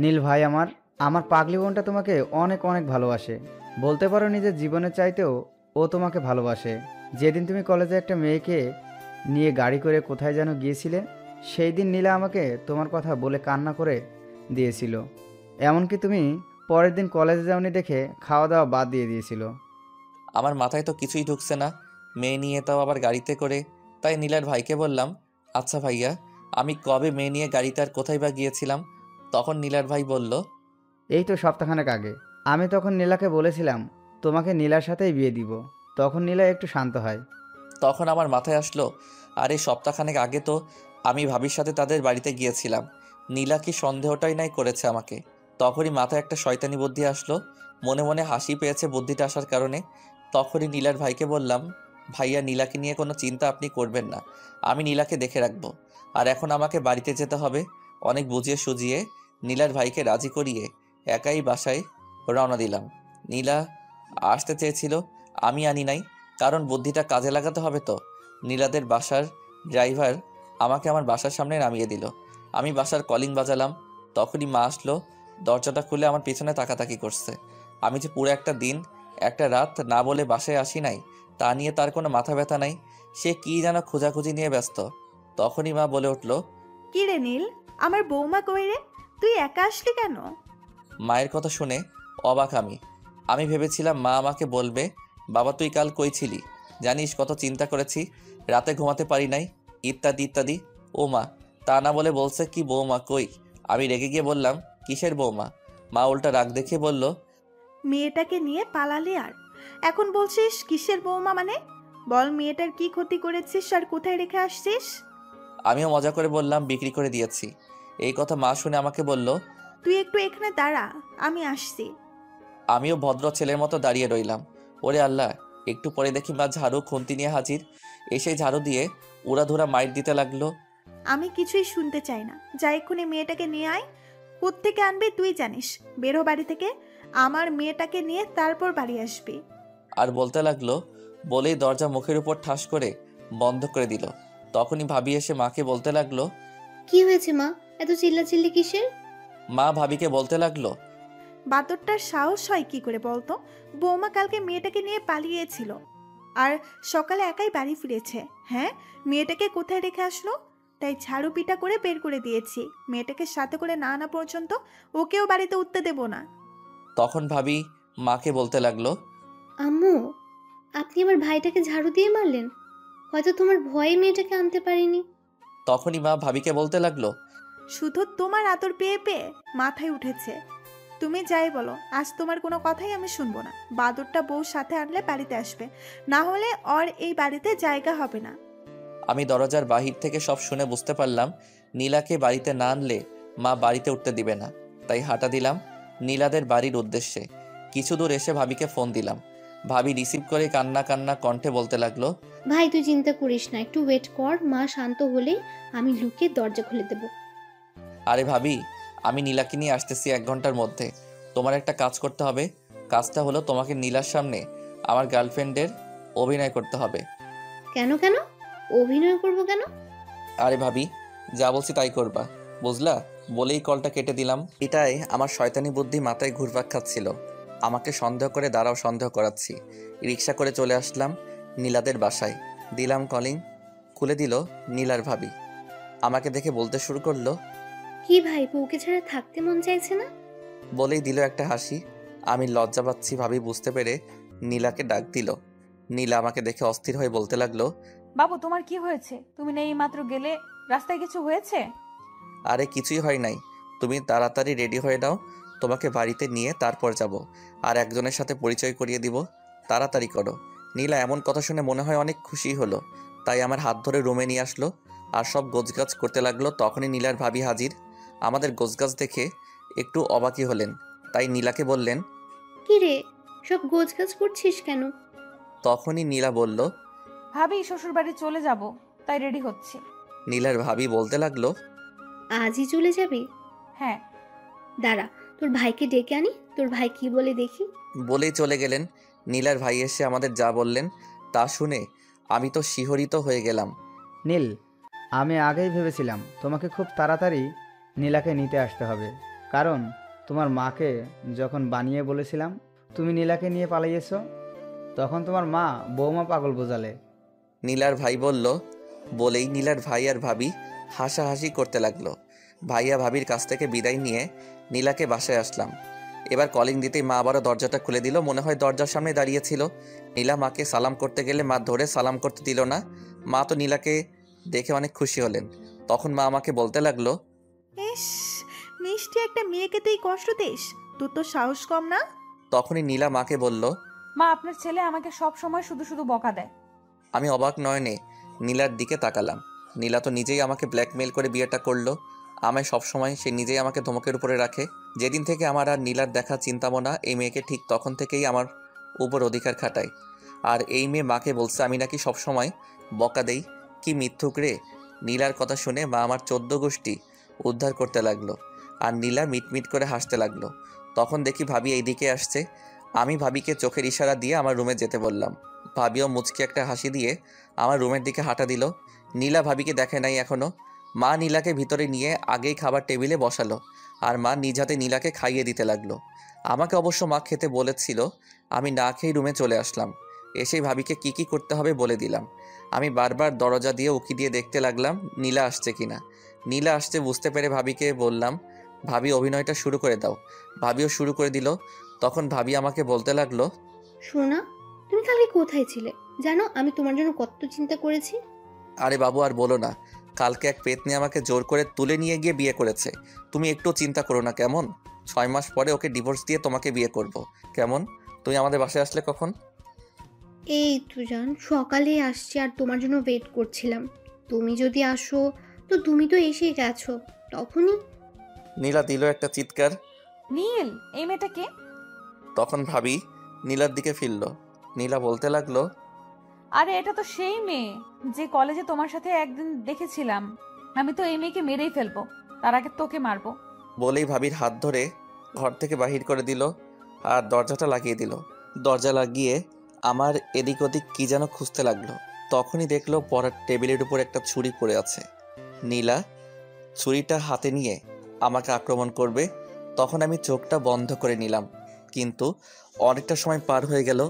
নীল ভাই আমার আমার পাগলি বোনটা তোমাকে অনেক অনেক ভালোবাসে। বলতে পারো নিজের জীবনের চাইতেও ও তোমাকে ভালোবাসে। যেদিন তুমি কলেজে একটা মেয়েকে নিয়ে গাড়ি করে কোথায় যেন গিয়েছিলে, সেই দিন নীলা আমাকে তোমার কথা বলে কান্না করে দিয়েছিল। এমনকি তুমি পরের দিন কলেজে যাওনি দেখে খাওয়া দাওয়া বাদ দিয়ে দিয়েছিল। আমার মাথায় তো কিছুই ঢুকছে না, মেয়ে নিয়ে তাও আবার গাড়িতে করে। তাই নীলার ভাইকে বললাম, আচ্ছা ভাইয়া, আমি কবে মেয়ে নিয়ে গাড়িতে আর কোথায় বা গিয়েছিলাম? তখন নীলার ভাই বলল, এই তো সপ্তাহখানেক আগে। আমি তখন নীলাকে বলেছিলাম তোমাকে নীলার সাথেই বিয়ে দিব। তখন নীলা একটু শান্ত হয়। তখন আমার মাথায় আসলো, আরে সপ্তাহখানেক আগে তো আমি ভাবির সাথে তাদের বাড়িতে গিয়েছিলাম। নীলা কি সন্দেহটাই নাই করেছে আমাকে। তখনই মাথায় একটা শয়তানি বুদ্ধি আসলো। মনে মনে হাসি পেয়েছে বুদ্ধিটা আসার কারণে। তখনই নীলার ভাইকে বললাম, ভাইয়া নীলাকে নিয়ে কোনো চিন্তা আপনি করবেন না, আমি নীলাকে দেখে রাখবো। আর এখন আমাকে বাড়িতে যেতে হবে। অনেক বুঝিয়ে সুজিয়ে নীলার ভাইকে রাজি করিয়ে একাই বাসায় রওনা দিলাম। নীলা আসতে চেয়েছিল, আমি আনি নাই, কারণ বুদ্ধিটা কাজে লাগাতে হবে তো। নীলাদের বাসার ড্রাইভার আমাকে আমার বাসার সামনে নামিয়ে দিল। আমি বাসার কলিং বাজালাম। তখনই মা আসলো। দরজাটা খুলে আমার পিছনে তাকাতাকি করছে। আমি যে পুরো একটা দিন একটা রাত না বলে বাসায় আসি নাই, তা নিয়ে তার কোনো মাথা ব্যথা নাই। সে কি যেন খোঁজাখুঁজি নিয়ে ব্যস্ত। তখনই মা বলে উঠল, কি রে নীল, আমার বৌমা কই রে? তুই একা আসলি কেন? মায়ের কথা শুনে অবাক আমি। আমি ভেবেছিলাম মা আমাকে বলবে, বাবা তুই কাল কই ছিলি, জানিস কত চিন্তা করেছি, রাতে ঘুমাতে পারি নাই, ইত্যাদি ইত্যাদি। ও মা, তা না বলে বলছে কি বৌমা কই। আমি রেগে গিয়ে বললাম, কিসের বৌমা? মা উল্টা রাগ দেখিয়ে বলল, মেয়েটাকে নিয়ে পালালি আর এখন বলছিস কিসের বৌমা? মানে বল, মেয়েটার কি ক্ষতি করেছিস আর কোথায় রেখে আসছিস? আমিও মজা করে বললাম, বিক্রি করে দিয়েছি। এই কথা মা শুনে আমাকে বলল। তুই একটু এখানে দাঁড়া, আমি আসছি। আমিও ভদ্র ছেলের মতো দাঁড়িয়ে রইলাম। ওরে আল্লাহ, একটু পরে দেখি মা ঝাড়ু খুন্তি নিয়ে হাজির। এসে ঝাড়ু দিয়ে উড়াধুরা মাইর দিতে লাগলো। আমি কিছুই শুনতে চাই না, যা এক্ষুনি মেয়েটাকে নিয়ে আয়। কোত্থেকে আনবি তুই জানিস, বেরো বাড়ি থেকে। আমার মেয়েটাকে নিয়ে তারপর বাড়ি আসবি। আর বলতে লাগলো, বলেই দরজা মুখের উপর ঠাস করে বন্ধ করে দিল। তখনই ভাবি এসে মাকে বলতে লাগলো। কি হয়েছে মা, এত চিল্লাচিল্লি কিসের? মা ভাবিকে বলতে লাগলো, বাদরটার সাহস হয় কি করে বলতো? বৌমা কালকে মেয়েটাকে নিয়ে পালিয়েছিল আর সকালে একাই বাড়ি ফিরেছে। হ্যাঁ, মেয়েটাকে কোথায় রেখে আসলো? তাই ঝাড়ু পিটা করে বের করে দিয়েছি। মেয়েটাকে সাথে করে না আনা পর্যন্ত ওকেও বাড়িতে উঠতে দেব না। তখন ভাবি মাকে বলতে লাগলো, আম্মু, আপনি আমার ভাইটাকে ঝাড়ু দিয়ে মারলেন। হয়তো তোমার ভয়ে মেয়েটাকে আনতে পারিনি। তখনই মা ভাবিকে বলতে লাগলো, শুধু তোমার আদর পেয়ে পেয়ে মাথায় উঠেছে। তুমি যাই বলো, আজ তোমার কোনো কথাই আমি শুনবো না। বাদরটা বউ সাথে আনলে বাড়িতে আসবে, না হলে ওর এই বাড়িতে জায়গা হবে না। আমি দরজার বাহির থেকে সব শুনে বুঝতে পারলাম নীলাকে বাড়িতে না আনলে মা বাড়িতে উঠতে দিবে না। তাই হাঁটা দিলাম নীলাদের বাড়ির উদ্দেশ্যে। কিছু দূর এসে ভাবিকে ফোন দিলাম। ভাবি রিসিভ করে কান্না কান্না কণ্ঠে বলতে লাগলো, ভাই তুই চিন্তা করিস না, একটু ওয়েট কর। মা শান্ত হলে আমি লুকিয়ে দরজা খুলে দেব। আরে ভাবি, আমি নীলাকে নিয়ে আসতেছি 1 ঘন্টার মধ্যে। তোমার একটা কাজ করতে হবে। কাজটা হলো তোমাকে নীলার সামনে আমার গার্লফ্রেন্ডের অভিনয় করতে হবে। কেন কেন অভিনয় করব কেন? আরে ভাবি, যা বলছি তাই করবা, বুঝলা? বলেই কলটা কেটে দিলাম। এটাই আমার শয়তানি বুদ্ধি মাথায় ঘুরপাক খাচ্ছিল। আমাকে সন্দেহ করে দাঁড়াও সন্দেহ করাচ্ছি। রিক্সা করে চলে আসলাম নীলাদের বাসায়। দিলাম কলিং। খুলে দিল নীলার ভাবি। আমাকে দেখে বলতে শুরু করলো, কি ভাই, বউকে ছাড়া থাকতে মন চাইছে না? বলেই দিল একটা হাসি। আমি লজ্জা পাচ্ছি ভাবি বুঝতে পেরে নীলাকে ডাক দিল। নীলা আমাকে দেখে অস্থির হয়ে বলতে লাগলো, বাবু তোমার কি হয়েছে? তুমি না এই মাত্র গেলে, রাস্তায় কিছু হয়েছে? আরে কিছুই হয় নাই, তুমি তাড়াতাড়ি রেডি হয়ে নাও, তোমাকে বাড়িতে নিয়ে তারপর যাব, আর একজনের সাথে পরিচয় করিয়ে দিব, তাড়াতাড়ি করো। নীলা এমন কথা শুনে মনে হয় অনেক খুশি হলো, তাই আমার হাত ধরে রুমে নিয়ে আসলো আর সব গোছগাছ করতে লাগলো। তখনই নীলার ভাবি হাজির। আমাদের গোছগাছ দেখে একটু অবাকই হলেন, তাই নীলাকে বললেন, কি রে, সব গোছগাছ করছিস কেন? তখনই নীলা বলল, ভাবি শ্বশুর বাড়ি চলে যাব, তাই রেডি হচ্ছি। নীলার ভাবি বলতে লাগলো, আজই চলে যাবি? হ্যাঁ। দাঁড়া, তোর ভাইকে ডেকে আনি, তোর ভাই কি বলে দেখি। বলেই চলে গেলেন। নীলার ভাই এসে আমাদের যা বললেন তা শুনে আমি তো শিহরিত হয়ে গেলাম। নীল, আমি আগেই ভেবেছিলাম তোমাকে খুব তাড়াতাড়ি নীলাকে নিতে আসতে হবে, কারণ তোমার মাকে যখন বানিয়ে বলেছিলাম তুমি নীলাকে নিয়ে পালিয়েছো, তখন তোমার মা বৌমা পাগল বোঝালে। নীলার ভাই বলল। বলেই নীলার ভাই আর ভাবি হাসাহাসি করতে লাগলো। ভাইয়া ভাবির কাছ থেকে বিদায় নিয়ে নীলাকে বাসায় আসলাম। এবার কলিং দিতেই মা আবারও দরজাটা খুলে দিল। মনে হয় দরজার সামনে দাঁড়িয়েছিল। নীলা মাকে সালাম করতে গেলে মা ধরে সালাম করতে দিল না। মা তো নীলাকে দেখে অনেক খুশি হলেন। তখন মা আমাকে বলতে লাগলো, ইস, মিষ্টি একটা মেয়েকে তুই কষ্ট দিস, তোর তো সাহস কম না? তখনই নীলা মাকে বলল। মা, আপনার ছেলে আমাকে সব সময় শুধু শুধু বকা দেয়। আমি অবাক নয়নে নীলার দিকে তাকালাম। নীলা তো নিজেই আমাকে ব্ল্যাকমেল করে বিয়েটা করলো। আমায় সবসময় সে নিজেই আমাকে ধমকের উপরে রাখে। যেদিন থেকে আমার আর নীলার দেখা চিন্তা মনা, এই মেয়েকে ঠিক তখন থেকেই আমার উপর অধিকার খাটায়। আর এই মেয়ে মাকে বলছে আমি নাকি সবসময় বকা দেই। কি মিথ্যুক রে! নীলার কথা শুনে মা আমার 14 গোষ্ঠী উদ্ধার করতে লাগলো। আর নীলা মিটমিট করে হাসতে লাগলো। তখন দেখি ভাবি এইদিকে আসছে। আমি ভাবিকে চোখের ইশারা দিয়ে আমার রুমে যেতে বললাম। ভাবিও মুচকি একটা হাসি দিয়ে আমার রুমের দিকে হাঁটা দিল। নীলা ভাবিকে দেখে নাই এখনো। মা নীলাকে ভিতরে নিয়ে আগেই খাবার টেবিলে বসালো। আর মা নিজ হাতে নীলাকে খাইয়ে দিতে লাগলো। আমাকে অবশ্য মা খেতে বলেছিল। আমি না খেয়ে রুমে চলে আসলাম। এসেই ভাবিকে কি কি করতে হবে বলে দিলাম। আমি বারবার দরজা দিয়ে উকি দিয়ে দেখতে লাগলাম নীলা আসছে কিনা। নীলা আসছে বুঝতে পেরে ভাবিকে বললাম, ভাবি অভিনয়টা শুরু করে দাও। ভাবিও শুরু করে দিল। তখন ভাবি আমাকে বলতে লাগলো, সোনা, তুমি কালকে কোথায় ছিলে জানো? আমি তোমার জন্য কত চিন্তা করেছি। আরে বাবু আর বলো না, কালকে এক পেতনি আমাকে জোর করে তুলে নিয়ে গিয়ে বিয়ে করেছে। তুমি একটু চিন্তা করো না কেমন? 6 মাস পরে ওকে ডিভোর্স দিয়ে তোমাকে বিয়ে করব। কেমন? তুমি আমাদের বাসায় আসলে কখন? এই তো জান, সকালে আসছি আর তোমার জন্য ওয়েট করছিলাম। তুমি যদি আসো, তো তুমি তো এসেই গেছো তখনই। নীলা দিল একটা চিৎকার। নীল, এই মেয়েটা কে? তখন ভাবি নীলার দিকে ফিরল। নীলা বলতে লাগলো, আরে এটা তো সেই মেয়ে যে কলেজে তোমার সাথে একদিন দেখেছিলাম। আমি তো এই মেয়েকে মেরেই ফেলবো, তার আগে তোকে মারবো। বলেই ভাবির হাত ধরে ঘর থেকে বাহির করে দিল আর দরজাটা লাগিয়ে দিল। দরজা লাগিয়ে আমার এদিক ওদিক কি যেন খুঁজতে লাগলো। তখনই দেখলো পড়ার টেবিলের উপর একটা ছুরি পড়ে আছে। নীলা ছুরিটা হাতে নিয়ে আমাকে আক্রমণ করবে। তখন আমি চোখটা বন্ধ করে নিলাম, কিন্তু অনেকটা সময় পার হয়ে গেল,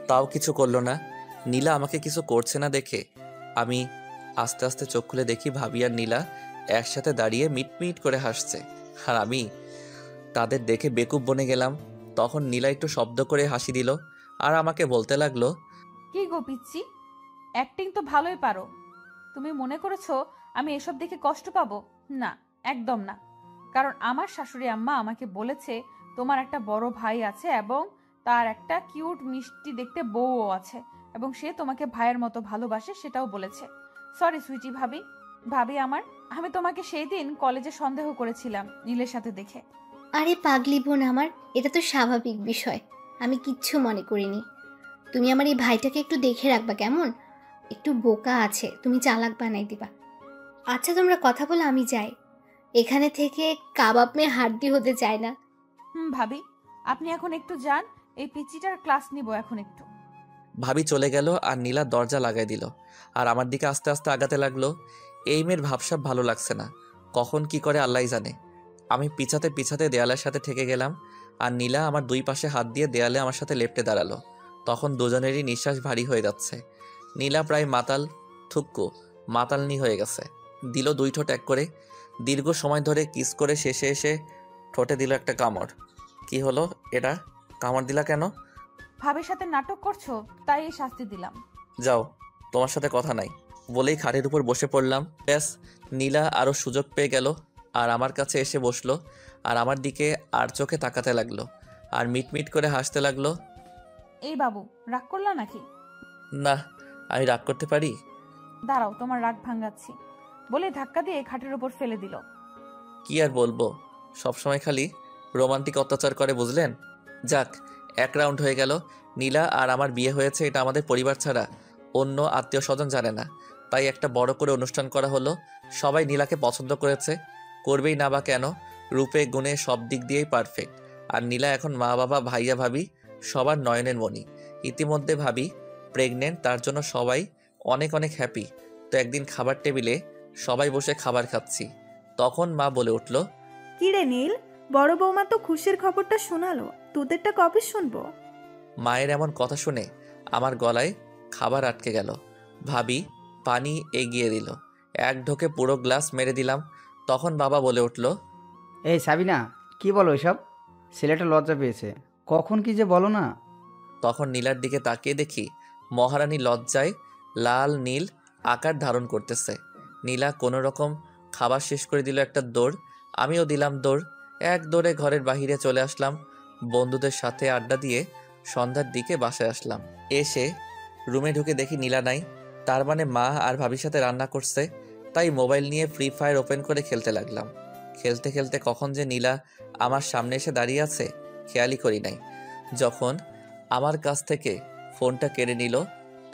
তাও কিছু করলো না। নীলা আমাকে কিছু করছে না দেখে আমি আস্তে আস্তে চোখ খুলে দেখি ভাবি আর নীলা একসাথে দাঁড়িয়ে মিটমিট করে হাসছে। আর আমি তাদের দেখে বেকুব বনে গেলাম। তখন নীলা একটু শব্দ করে হাসি দিল আর আমাকে বলতে লাগলো, কি গো পিচ্ছি, অ্যাক্টিং তো ভালোই পারো। তুমি মনে করেছো আমি এসব দেখে কষ্ট পাবো? না, একদম না। কারণ আমার শাশুড়ি আম্মা আমাকে বলেছে তোমার একটা বড় ভাই আছে এবং তার একটা কিউট মিষ্টি দেখতে বউও আছে, এবং সে তোমাকে ভাইয়ের মতো ভালোবাসে, সেটাও বলেছে। সরি সুইটি ভাবি, আমি তোমাকে সেই দিন কলেজে সন্দেহ করেছিলাম নীলের সাথে দেখে। আরে পাগলি বোন আমার, এটা তো স্বাভাবিক বিষয়, আমি কিচ্ছু মনে করিনি। তুমি আমার এই ভাইটাকে একটু দেখে রাখবা কেমন? একটু বোকা আছে, তুমি চালাক বানাই দিবা। আচ্ছা তোমরা কথা বলে আমি যাই, এখানে থেকে কাবাব মেয়ে হাড্ডি হতে চায় না। ভাবি, আপনি এখন একটু যান, এই পিচ্চিটার ক্লাস নিব এখন একটু। ভাবি চলে গেল আর নীলা দরজা লাগাই দিল আর আমার দিকে আস্তে আস্তে আগাতে লাগলো। এই মেয়ের ভাবসাব ভালো লাগছে না, কখন কি করে আল্লাহই জানে। আমি পিছাতে পিছাতে দেয়ালের সাথে ঠেকে গেলাম আর নীলা আমার দুই পাশে হাত দিয়ে দেয়ালে আমার সাথে লেপ্টে দাঁড়ালো। তখন দুজনেরই নিঃশ্বাস ভারী হয়ে যাচ্ছে। নীলা প্রায় মাতালনি হয়ে গেছে। দিল 2 ঠোঁট এক করে, দীর্ঘ সময় ধরে কিস করে শেষে এসে ঠোঁটে দিল একটা কামড়। কি হলো এটা? কামড় দিলা কেন? ভাবির সাথে নাটক করছো তাই এই শাস্তি দিলাম। যাও, তোমার সাথে কথা নাই বলেই খাটের উপর বসে পড়লাম। ব্যাস, নীলা আরও সুযোগ পেয়ে গেল আর আমার কাছে এসে বসলো আর আমার দিকে আর চোখে তাকাতে লাগলো আর মিটমিট করে হাসতে লাগলো। এই বাবু, রাগ করলা নাকি? না, আমি রাগ করতে পারি? দাঁড়াও, তোমার রাগ ভাঙাচ্ছি বলে ধাক্কা দিয়ে খাটের উপর ফেলে দিল। কি আর বলবো, সবসময় খালি রোমান্টিক অত্যাচার করে, বুঝলেন? যাক, 1 রাউন্ড হয়ে গেল। নীলা আর আমার বিয়ে হয়েছে, এটা আমাদের পরিবার ছাড়া অন্য আত্মীয় স্বজন জানে না, তাই একটা বড় করে অনুষ্ঠান করা হলো। সবাই নীলাকে পছন্দ করেছে, করবেই না বা কেন? রূপে গুণে সব দিক দিয়েই পারফেক্ট। আর নীলা এখন মা বাবা ভাইয়া ভাবি সবার নয়নের মণি। ইতিমধ্যে ভাবি প্রেগনেন্ট, তার জন্য সবাই অনেক অনেক হ্যাপি। তো একদিন খাবার টেবিলে সবাই বসে খাবার খাচ্ছি, তখন মা বলে উঠল, কি রে নীল, বড় বৌমা তো খুশির খবরটা শোনালো, তোদেরটা কবে শুনবো? মায়ের এমন কথা শুনে আমার গলায় খাবার আটকে গেল। ভাবি পানি এগিয়ে দিল, এক ঢোকে পুরো গ্লাস মেরে দিলাম। তখন বাবা বলে উঠল, এই সাবিনা, কি বলো এসব? ছেলেটা লজ্জা পেয়েছে, কখন কি যে বলো না। তখন নীলার দিকে তাকিয়ে দেখি মহারানী লজ্জায় লাল নীল আকার ধারণ করতেছে। নীলা কোনো রকম খাবার শেষ করে দিল একটা দৌড়, আমিও দিলাম দৌড়। এক দৌড়ে ঘরের বাহিরে চলে আসলাম। বন্ধুদের সাথে আড্ডা দিয়ে সন্ধ্যার দিকে বাসায় আসলাম। এসে রুমে ঢুকে দেখি নীলা নাই। তার মানে মা আর ভাবির সাথে রান্না করছে। তাই মোবাইল নিয়ে ফ্রি ফায়ার ওপেন করে খেলতে লাগলাম। খেলতে খেলতে কখন যে নীলা আমার সামনে এসে দাঁড়িয়ে আছে খেয়ালই করি নাই। যখন আমার কাছ থেকে ফোনটা কেড়ে নিল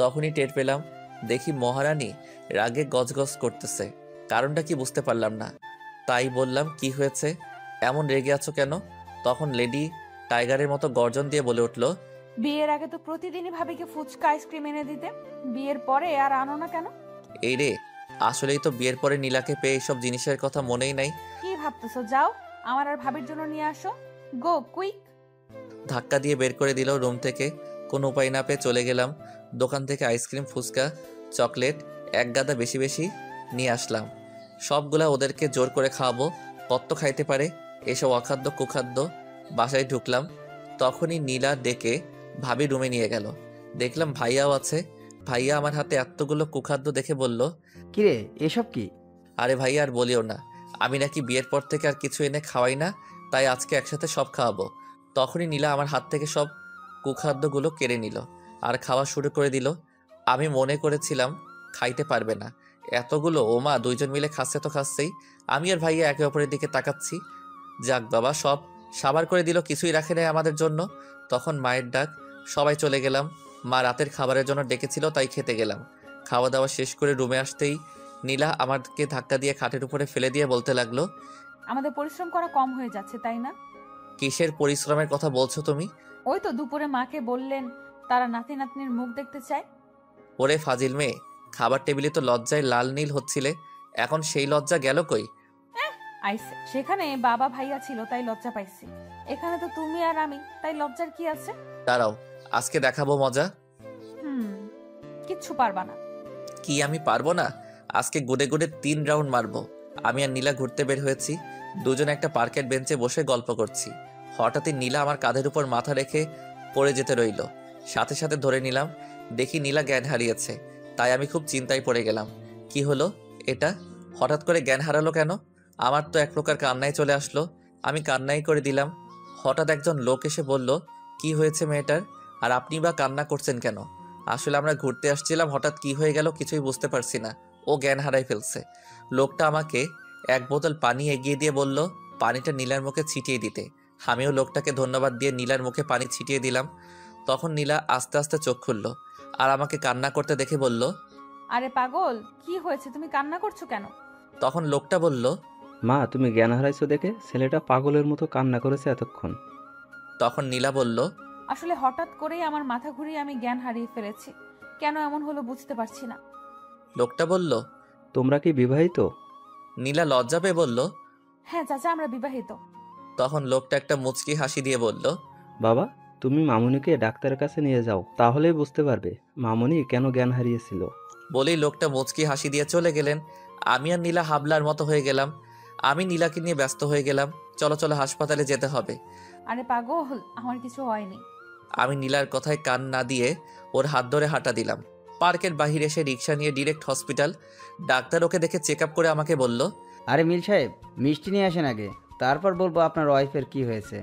তখনই টের পেলাম, দেখি মহারানী রাগে গজগজ করতেছে। কারণটা কি বুঝতে পারলাম না, তাই বললাম, কি হয়েছে, এমন রেগে আছো কেন? তখন লেডি টাইগারের মতো গর্জন দিয়ে বলে উঠল, বিয়ের আগে তো প্রতিদিনই ভাবিকে ফুচকা আইসক্রিম এনে দিতে, বিয়ের পরে আর আনো না কেন? এই রে, আসলেই তো বিয়ের পরে নীলাকে পেয়ে এইসব জিনিসের কথা মনেই নাই। কি ভাবতেছো? যাও, আমার আর ভাবির জন্য নিয়ে আসো, গো কুইক। ধাক্কা দিয়ে বের করে দিল রুম থেকে। কোনো উপায় না পেয়ে চলে গেলাম দোকান থেকে আইসক্রিম, ফুচকা, চকলেট এক গাদা বেশি বেশি নিয়ে আসলাম। সবগুলা ওদেরকে জোর করে খাওয়াবো, কত খাইতে পারে এসব অখাদ্য কুখাদ্য। বাসায় ঢুকলাম, তখনই নীলা ডেকে ভাবি রুমে নিয়ে গেল। দেখলাম ভাইয়াও আছে। ভাইয়া আমার হাতে এতগুলো কুখাদ্য দেখে বলল, কিরে এসব কি? আরে ভাইয়া আর বলিও না, আমি নাকি বিয়ের পর থেকে আর কিছু এনে খাওয়াই না, তাই আজকে একসাথে সব খাওয়াবো। তখনই নীলা আমার হাত থেকে সব কুখাদ্যগুলো কেড়ে নিল আর খাওয়া শুরু করে দিল। আমি মনে করেছিলাম খাইতে পারবে না, এতগুলো ওমা দুইজন মিলে খাচ্ছে তো খাচ্ছেই। আমি আর ভাইয়া একে অপরের দিকে তাকাচ্ছি। যাক বাবা, সব সাবার করে দিল, কিছুই রাখে নাই আমাদের জন্য। তখন মায়ের ডাক, সবাই চলে গেলাম। মা রাতের খাবারের জন্য ডেকেছিল, তাই খেতে গেলাম। খাওয়া দাওয়া শেষ করে রুমে আসতেই নীলা আমাকে ধাক্কা দিয়ে খাটের উপরে ফেলে দিয়ে বলতে লাগলো, আমাদের পরিশ্রম করা কম হয়ে যাচ্ছে, তাই না? কিসের পরিশ্রমের কথা বলছো তুমি? ওই তো দুপুরে মাকে বললেন তারা নাতি নাতনির মুখ দেখতে চায়। ওরে ফাজিল মেয়ে, খাবার টেবিলে তো লজ্জায় লাল নীল হচ্ছিলে, এখন সেই লজ্জা গেল কই? আইসে, সেখানে বাবা ভাইয়া ছিল তাই লজ্জা পাইছি, এখানে তো তুমি আর আমি, তাই লজ্জার কি আছে? দাঁড়াও, আজকে দেখাবো মজা। কিচ্ছু পারবা না। কি আমি পারবো না? আজকে গুডে গুডে 3 রাউন্ড মারবো। আমি আর নীলা ঘুরতে বের হয়েছি, দুজন একটা পার্কের বেঞ্চে বসে গল্প করছি। হঠাৎই নীলা আমার কাঁধের উপর মাথা রেখে পড়ে যেতে রইল। সাথে সাথে ধরে নিলাম, দেখি নীলা জ্ঞান হারিয়েছে। তাই আমি খুব চিন্তায় পড়ে গেলাম, কি হলো এটা, হঠাৎ করে জ্ঞান হারালো কেন? আমার তো এক প্রকার কান্নায় চলে আসলো। আমি কান্নাই করে দিলাম। হঠাৎ একজন লোক এসে বলল, কি হয়েছে মেয়েটার, আর আপনি বা কান্না করছেন কেন? আসলে আমরা ঘুরতে আসছিলাম, হঠাৎ কি হয়ে গেল কিছুই বুঝতে পারছি না, ও জ্ঞান হারাই ফেলছে। লোকটা আমাকে এক বোতল পানি এগিয়ে দিয়ে বলল পানিটা নীলার মুখে ছিটিয়ে দিতে। আমিও লোকটাকে ধন্যবাদ দিয়ে নীলার মুখে পানি ছিটিয়ে দিলাম। তখন নীলা আস্তে আস্তে চোখ খুলল আর আমাকে কান্না করতে দেখে বলল, আরে পাগল, কি হয়েছে, তুমি কান্না করছো কেন? তখন লোকটা বলল, মা, তুমি জ্ঞান হারাইছো দেখে ছেলেটা পাগলের মতো কান্না করেছে এতক্ষণ। তখন নীলা বলল, আসলে হঠাৎ করেই আমার মাথা ঘুরিয়ে আমি জ্ঞান হারিয়ে ফেলেছি, কেন এমন হলো বুঝতে পারছি না। লোকটা বলল, তোমরা কি বিবাহিত? নীলা লজ্জা পেয়ে বলল, হ্যাঁ চাচা, আমরা বিবাহিত। তখন লোকটা একটা মুচকি হাসি দিয়ে বলল, বাবা, তুমি মামুনিকে ডাক্তারের কাছে নিয়ে যাও, তাহলেই বুঝতে পারবে মামুনি কেন জ্ঞান হারিয়েছিল। বলেই লোকটা মুচকি হাসি দিয়ে চলে গেলেন। আমি আর নীলা হাবলার মতো হয়ে গেলাম। আমি নীলাকে নিয়ে ব্যস্ত হয়ে গেলাম, চলো চলো হাসপাতালে যেতে হবে। আরে পাগল, আমার কিছু হয়নি। আমি নীলার কথায় কান না দিয়ে ওর হাত ধরে হাঁটা দিলাম। পার্কের বাহিরে এসে রিক্সা নিয়ে ডিরেক্ট হসপিটাল। ডাক্তার ওকে দেখে চেক আপ করে আমাকে বলল, আরে মিল সাহেব, মিষ্টি নিয়ে আসেন আগে, তারপর বলবো আপনার ওয়াইফের কি হয়েছে।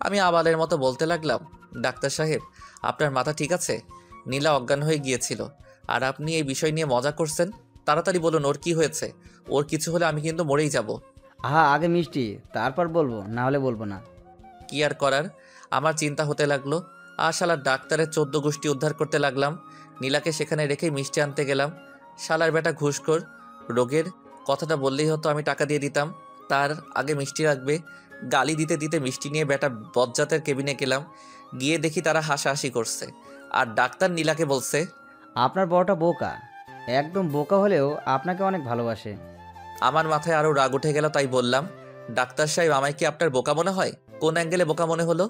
আমি আবালের মতো বলতে লাগলাম, ডাক্তার সাহেব আপনার মাথা ঠিক আছে? নীলা অজ্ঞান হয়ে গিয়েছিল আর আপনি এই বিষয় নিয়ে মজা করছেন। তাড়াতাড়ি বলুন ওর কি হয়েছে, ওর কিছু হলে আমি কিন্তু মরেই যাব। আগে মিষ্টি, তারপর বলবো, না হলে বলবো না। কি আর করার, আমার চিন্তা হতে লাগলো। আর শালা ডাক্তারের 14 গোষ্ঠী উদ্ধার করতে লাগলাম। নীলাকে সেখানে রেখে মিষ্টি আনতে গেলাম। শালার বেটা ঘুষখোর, রোগের কথাটা বললেই হতো আমি টাকা দিয়ে দিতাম, তার আগে মিষ্টি রাখবে। গালি দিতে দিতে মিষ্টি নিয়ে বেটা বজ্জাতের কেবিনে গেলাম। গিয়ে দেখি তারা হাসাহাসি করছে, আর ডাক্তার নীলাকে বলছে, আপনার বড়টা বোকা, একদম বোকা হলেও আপনাকে অনেক ভালোবাসে। আমার মাথায় আরও রাগ উঠে গেল, তাই বললাম, ডাক্তার সাহেব আমায় কি আপনার বোকা মনে হয়? কোন অ্যাঙ্গেলে বোকা মনে হলো?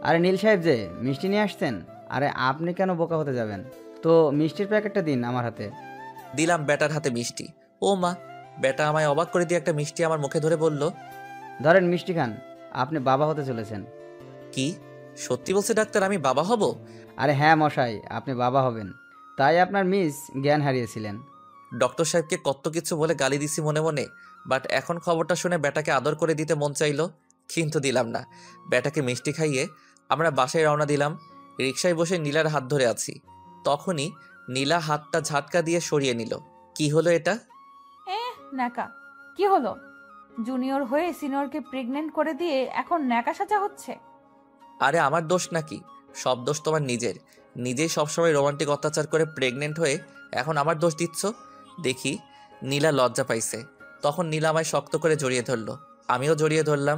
আরে নীল সাহেব যে মিষ্টি নিয়ে আসছেন, আরে আপনি কেন বোকা হতে যাবেন? তো মিষ্টির প্যাকেটটা দিন আমার হাতে। দিলাম বেটার হাতে মিষ্টি। ও মা, বেটা আমায় অবাক করে দিয়ে একটা মিষ্টি আমার মুখে ধরে বলল, ধরেন মিষ্টি খান, আপনি বাবা হতে চলেছেন। কি সত্যি বলছে ডাক্তার, আমি বাবা হব? আরে হ্যাঁ মশাই, আপনি বাবা হবেন, তাই আপনার মিস জ্ঞান হারিয়েছিলেন। ডক্টর সাহেবকে কত কিছু বলে গালি দিছি মনে মনে, বাট এখন খবরটা শুনে বেটাকে আদর করে দিতে মন চাইলো, কিন্তু দিলাম না। বেটাকে মিষ্টি খাইয়ে আমরা বাসায় রওনা দিলাম। রিকশায় বসে নীলার হাত ধরে আছি, তখনই নীলা হাতটা ঝাটকা দিয়ে সরিয়ে নিল। কি হলো এটা? ন্যাকা কি হলো? জুনিয়র হয়ে সিনিয়রকে প্রেগনেন্ট করে দিয়ে এখন ন্যাকা সাজা হচ্ছে? আরে আমার দোষ নাকি? সব দোষ তোমার নিজের। নিজেই সবসময় রোমান্টিক অত্যাচার করে প্রেগনেন্ট হয়ে এখন আমার দোষ দিচ্ছ। দেখি নীলা লজ্জা পাইছে, তখন নীলা আমায় শক্ত করে জড়িয়ে ধরলো, আমিও জড়িয়ে ধরলাম।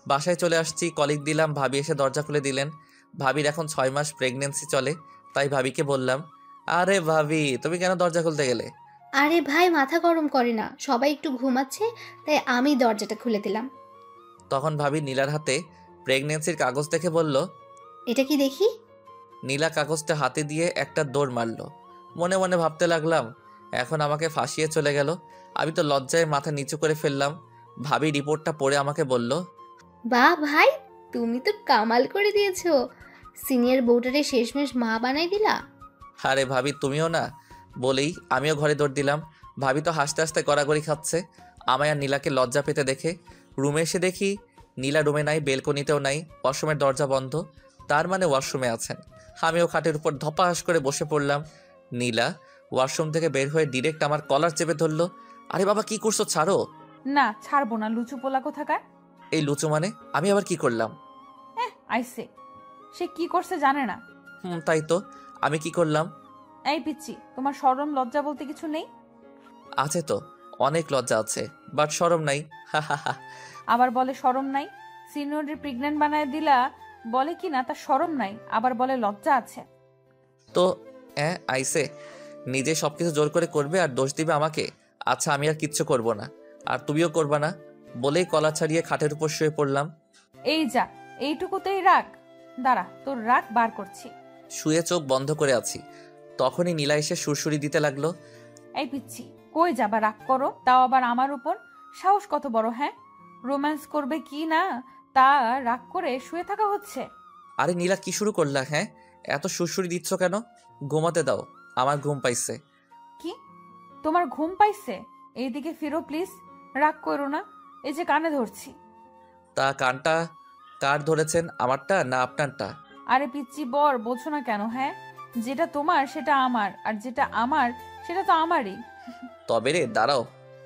বাসায় চলে আসছি, কলিক দিলাম, ভাবি এসে দরজা খুলে দিলেন। ভাবির এখন 6 মাস প্রেগনেন্সি চলে, তাই ভাবিকে বললাম, আরে ভাবি তুমি কেন দরজা খুলতে গেলে? আরে ভাই, মাথা গরম করে না, সবাই একটু ঘুমাচ্ছে, তাই আমি দরজাটা খুলে দিলাম। তখন ভাবি নীলার হাতে প্রেগনেন্সির কাগজ দেখে বলল, এটা কি দেখি? নীলা কাগজটা হাতে দিয়ে একটা দৌড় মারল। মনে মনে ভাবতে লাগলাম, এখন আমাকে ফাঁসিয়ে চলে গেল। আমি তো লজ্জায় মাথা নিচু করে ফেললাম। ভাবি রিপোর্টটা পড়ে আমাকে বলল, বাহ ভাই, তুমি তো কামাল করে দিয়েছো, সিনিয়র বউটারে শেষমেশ মা বানাই দিলা। আরে ভাবি তুমিও না, বলেই আমিও ঘরে দৌড় দিলাম। ভাবি তো হাসতে হাসতে গড়াগড়ি খাচ্ছে আমায় আর নীলাকে লজ্জা পেতে দেখে। রুমে এসে দেখি নীলা রুমে নাই, বেলকনিতেও নাই, ওয়াশরুমের দরজা বন্ধ, তার মানে ওয়াশরুমে আছেন। আমিও খাটের উপর ধপাস করে বসে পড়লাম। নীলা ওয়াশরুম থেকে বের হয়ে ডিরেক্ট আমার কলার চেপে ধরলো। আরে বাবা কি করছো, ছাড়ো। না ছাড়বো না, লুচু পোলা কোথাকার। এই লুচু মানে? আমি আবার কি করলাম? আইসে, সে কি করছে জানে না। তাই তো, আমি কি করলাম? এই পিচ্ছি, তোমার শরম লজ্জা বলতে কিছু নেই? আছে তো, অনেক লজ্জা আছে, বাট শরম নাই। হা হা হা। আবার বলে শরম নাই। সিনিয়রের প্রেগনেন্ট বানায় দিলা, বলে কি না তার শরম নাই, আবার বলে লজ্জা আছে। তো আইসে নিজে সবকিছু জোর করে করবে আর দোষ দিবে আমাকে। আচ্ছা আমি আর কিচ্ছু করব না, আর তুমিও করবা না, বলেই কলা ছাড়িয়ে খাটের উপর শুয়ে পড়লাম। এই যা, এইটুকুতেই রাগ? দাঁড়া, তোর রাগ বার করছি। শুয়ে চোখ বন্ধ করে আছি, তখনই নীলা এসে সুরসুরি দিতে লাগলো। এই পিচ্ছি, কই যাবা রাগ করো, তাও আবার আমার উপর? সাহস কত বড়, হ্যাঁ? রোম্যান্স করবে কি না তা রাগ করে শুয়ে থাকা হচ্ছে? আরে নীলা কি শুরু করলা? হ্যাঁ, এত সুরসুরি দিচ্ছ কেন? ঘুমাতে দাও, আমার ঘুম পাইছে। কি তোমার ঘুম পাইছে? এইদিকে ফিরো প্লিজ, রাগ করো না, এই যে কানে ধরছি। তা কানটা কার ধরেছেন, আমারটা না আপনারটা? আরে পিচ্ছি বর, বোঝো না কেন? হ্যাঁ, যেটা তোমার সেটা আমার, আর যেটা আমার সেটা তো আমারই। তবে রে দাঁড়াও,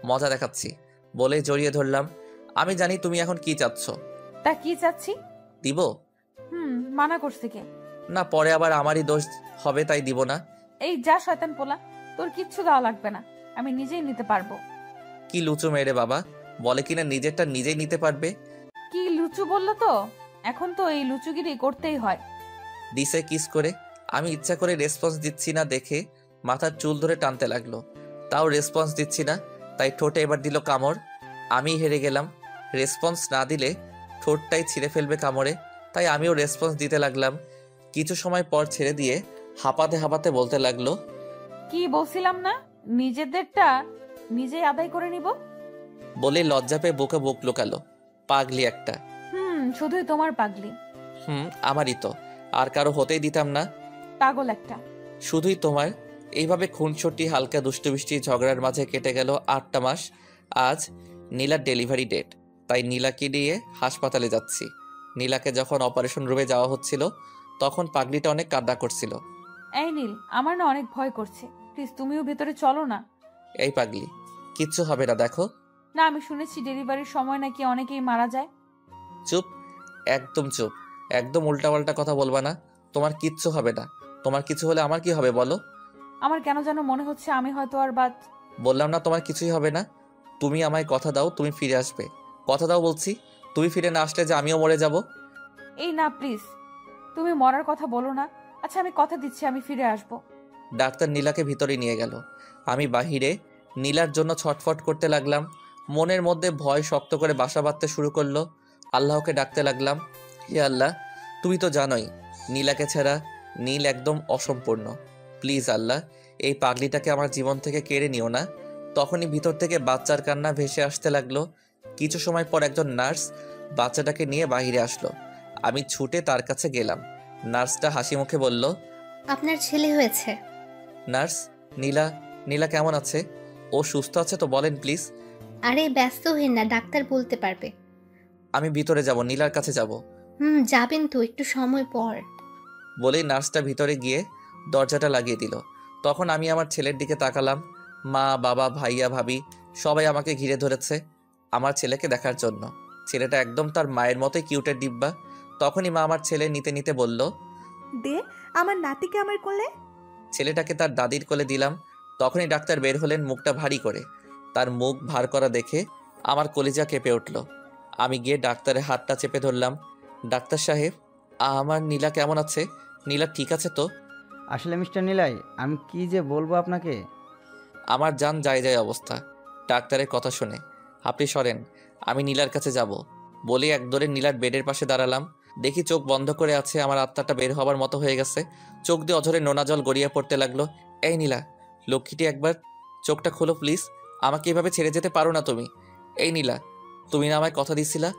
মজা দেখাচ্ছি, বলে জড়িয়ে ধরলাম। আমি জানি তুমি এখন কি চাচ্ছ। তা কি চাচ্ছি? দিব? মানা করছে কে? না, পরে আবার আমারই দোষ হবে, তাই দিব না। এই যা শয়তান পোলা, তোর কিচ্ছু দেওয়া লাগবে না, আমি নিজেই নিতে পারবো। কি লুচু মেরে বাবা, বলে কিনা নিজেরটা নিজেই নিতে পারবে। কি লুচু বললো তো? এখন তো এই লুচুগিরি করতেই হয়। দিছে কিস করে। আমি ইচ্ছা করে রেসপন্স দিচ্ছি না দেখে মাথার চুল ধরে টানতে লাগলো, তাও রেসপন্স দিচ্ছি না, তাই ঠোঁটে এবার দিল কামড়। আমি হেরে গেলাম, রেসপন্স না দিলে ঠোঁটটাই ছিঁড়ে ফেলবে কামড়ে, তাই আমিও রেসপন্স দিতে লাগলাম। কিছু সময় পর ছেড়ে দিয়ে হাঁপাতে হাঁপাতে বলতে লাগলো, কি বলছিলাম না, নিজেদেরটা নিজেই আদায় করে নিব। বলে লজ্জা পেয়ে বুকে বুক লুকালো। পাগলি একটা। শুধুই তোমার পাগলি। আমারই তো, আর কারো হতেই দিতাম না। পাগল একটা। শুধুই তোমার। এইভাবে খুনসুটি হালকা দুষ্টুমিষ্টি ঝগড়ার মাঝে কেটে গেল 8টা মাস। আজ নীলার ডেলিভারি ডেট, তাই নীলাকে নিয়ে হাসপাতালে যাচ্ছি। নীলাকে যখন অপারেশন রুমে যাওয়া হচ্ছিল তখন পাগলিটা অনেক কান্না করছিল। এই নীল, আমার না অনেক ভয় করছে, প্লিজ তুমিও ভেতরে চলো না। এই পাগলি, কিচ্ছু হবে না, দেখো। না, আমি শুনেছি ডেলিভারির সময় নাকি অনেকেই মারা যায়। চুপ, একদম চুপ, একদম উল্টাপাল্টা কথা বলবা না। তোমার কিচ্ছু হবে না। তোমার কিছু হলে আমার কি হবে বলো? আমার কেন যেন মনে হচ্ছে আমি হয়তো আর বাদ। বললাম না তোমার কিছুই হবে না। তুমি আমায় কথা দাও তুমি ফিরে আসবে। কথা দাও বলছি। তুমি ফিরে না আসলে যে আমিও মরে যাব। এই না প্লিজ, তুমি মরার কথা বলো না। আচ্ছা আমি কথা দিচ্ছি আমি ফিরে আসব। ডাক্তার নীলাকে ভিতরে নিয়ে গেল। আমি বাহিরে নীলার জন্য ছটফট করতে লাগলাম। মনের মধ্যে ভয় শক্ত করে বাসা বাঁধতে শুরু করলো। আল্লাহকে ডাকতে লাগলাম, হে আল্লাহ, তুমি তো জানোই নীলাকে ছাড়া নীল একদম অসম্পূর্ণ। প্লিজ আল্লাহ, এই পাগলিটাকে আমার জীবন থেকে কেড়ে নিও না। তখনই ভিতর থেকে বাচ্চার কান্না ভেসে আসতে লাগলো। কিছু সময় পর একজন নার্স বাচ্চাটাকে নিয়ে বাহিরে আসলো। আমি ছুটে তার কাছে গেলাম। নার্সটা হাসি মুখে বলল, আপনার ছেলে হয়েছে। নার্স, নীলা নীলা কেমন আছে? ও সুস্থ আছে তো বলেন প্লিজ। আরে ব্যস্ত হবেন না, ডাক্তার বলতে পারবে। আমি ভিতরে যাব, নীলার কাছে যাব। যাবেন তো একটু সময় পর। বলেই নার্সটা ভিতরে গিয়ে দরজাটা লাগিয়ে দিল। তখন আমি আমার ছেলের দিকে তাকালাম। মা, বাবা, ভাইয়া, ভাবি সবাই আমাকে ঘিরে ধরেছে আমার ছেলেকে দেখার জন্য। ছেলেটা একদম তার মায়ের মতোই কিউটের ডিব্বা। তখনই মা আমার ছেলে নিতে নিতে বলল, দে আমার নাতিকে আমার কোলে। ছেলেটাকে তার দাদির কোলে দিলাম। তখনই ডাক্তার বের হলেন মুখটা ভারী করে। তার মুখ ভার করা দেখে আমার কলিজা কেঁপে উঠল। আমি গিয়ে ডাক্তারের হাতটা চেপে ধরলাম। ডাক্তার সাহেব, আমার নীলা কেমন আছে? নীলা ঠিক আছে তো? আসলে মিস্টার নিলাই, আমি কি যে বলবো আপনাকে। আমার জান যায় যায় অবস্থা ডাক্তারের কথা শুনে। আপনি সরেন, আমি নীলার কাছে যাব। বলে একদরে নীলার বেডের পাশে দাঁড়ালাম। দেখি চোখ বন্ধ করে আছে, আমার আত্মাটা বের হবার মতো হয়ে গেছে। চোখ দিয়ে অঝরে নোনা জল গড়িয়ে পড়তে লাগলো। এই নীলা, লক্ষ্মীটি একবার চোখটা খোলো প্লিজ। আমাকে এভাবে ছেড়ে যেতে পারো না তুমি। এই নীলা, তুমি না আমায় কথা দিছিলা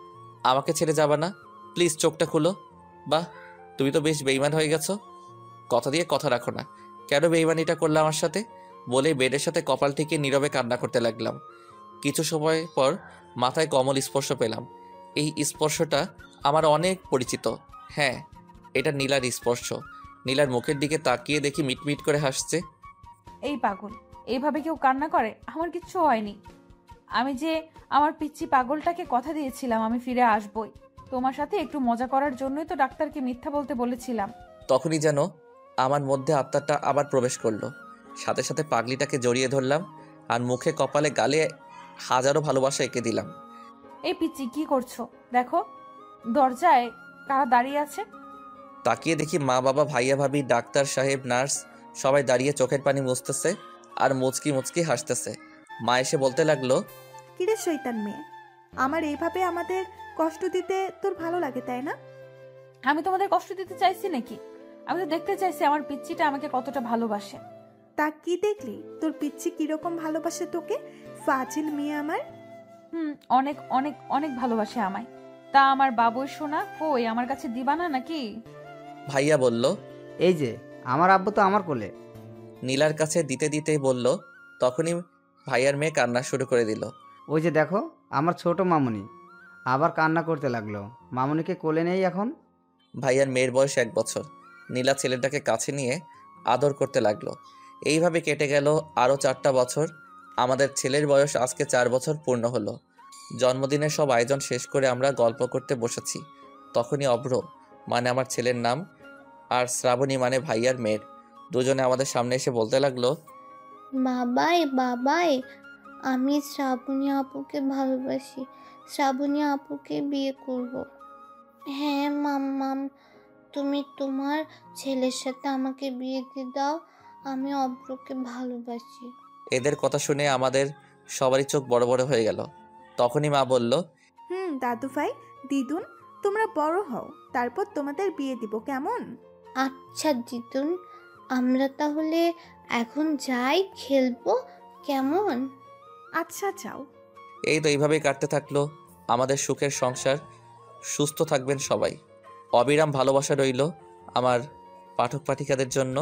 আমাকে ছেড়ে যাবা না? প্লিজ চোখটা খুলো। বাহ, তুমি তো বেশ বেইমান হয়ে গেছো। কথা দিয়ে কথা রাখো না। কেন বেইমানিটা করলে আমার সাথে? বলে বেডের সাথে কপাল ঠেকে নীরবে কান্না করতে লাগলাম। কিছু সময় পর মাথায় কমল স্পর্শ পেলাম। এই স্পর্শটা আমার অনেক পরিচিত। হ্যাঁ, এটা নীলার স্পর্শ। নীলার মুখের দিকে তাকিয়ে দেখি মিটমিট করে হাসছে। এই পাগল, এইভাবে কেউ কান্না করে? আমার কিচ্ছু হয়নি। আমি যে আমার পিচ্চি পাগলটাকে কথা দিয়েছিলাম আমি ফিরে আসবই। তোমার সাথে একটু মজা করার জন্যই তো ডাক্তারকে মিথ্যা বলতে বলেছিলাম। তখনই যেন আমার মধ্যে আত্মাটা আবার প্রবেশ করলো। সাথে সাথে পাগলিটাকে জড়িয়ে ধরলাম আর মুখে কপালে গালে হাজারো ভালোবাসা এঁকে দিলাম। এই পিচ্চি কি করছো? দেখো দরজায় কারা দাঁড়িয়ে আছে। তাকিয়ে দেখি মা, বাবা, ভাইয়া, ভাবি, ডাক্তার সাহেব, নার্স সবাই দাঁড়িয়ে চোখের পানি মুছতেছে আর মুচকি মুচকি হাসতেছে। মা এসে বলতে লাগলো, কিরে শয়তান মেয়ে, আমার এইভাবে আমাদের কষ্ট দিতে তোর ভালো লাগে তাই না? আমি তোমাদের কষ্ট দিতে চাইছি নাকি? আমি তো দেখতে চাইছি আমার পিচ্চিটা আমাকে কতটা ভালোবাসে। তা কি দেখলি তোর পিচ্ছি কিরকম ভালোবাসে তোকে? ফাজিল মেয়ে আমার। অনেক অনেক অনেক ভালোবাসে আমায়। তা আমার বাবুই সোনা কই, আমার কাছে দিবা না নাকি? ভাইয়া বলল, এই যে আমার আব্বু তো আমার কোলে। নীলার কাছে দিতে দিতেই বলল। তখনই ভাইয়ার মেয়ে কান্না শুরু করে দিল। ওই যে দেখো আমার ছোট মামুনি আবার কান্না করতে লাগলো। মামুনিকে কোলে নেই এখন। ভাইয়ার মেয়ের বয়স 1 বছর। নীলা ছেলেটাকে কাছে নিয়ে আদর করতে লাগলো। এইভাবে কেটে গেল আরও 4টা বছর। আমাদের ছেলের বয়স আজকে 4 বছর পূর্ণ হলো। জন্মদিনের সব আয়োজন শেষ করে আমরা গল্প করতে বসেছি। তখনই অভ্র, মানে আমার ছেলের নাম, আর শ্রাবণী মানে ভাইয়ার মেয়ের, দুজনে আমাদের সামনে এসে বলতে লাগলো, বাবাই বাবাই, আমি শ্রাবণী আপুকে ভালোবাসি, শ্রাবণী আপুকে বিয়ে করব। হ্যাঁ মাম্মাম, তুমি তোমার ছেলের সাথে আমাকে বিয়ে দিয়ে দাও, আমি অব্রকে ভালোবাসি। এদের কথা শুনে আমাদের সবারই চোখ বড় বড় হয়ে গেল। তখনই মা বলল, দাদু ভাই, দিদুন, তোমরা বড় হও, তারপর তোমাদের বিয়ে দিব কেমন? আচ্ছা দিদুন, আমরা তাহলে এখন যাই, খেলবো কেমন? আচ্ছা যাও। এই তো এইভাবেই কাটতে থাকলো আমাদের সুখের সংসার। সুস্থ থাকবেন সবাই। অবিরাম ভালোবাসা রইল আমার পাঠক পাঠিকাদের জন্য।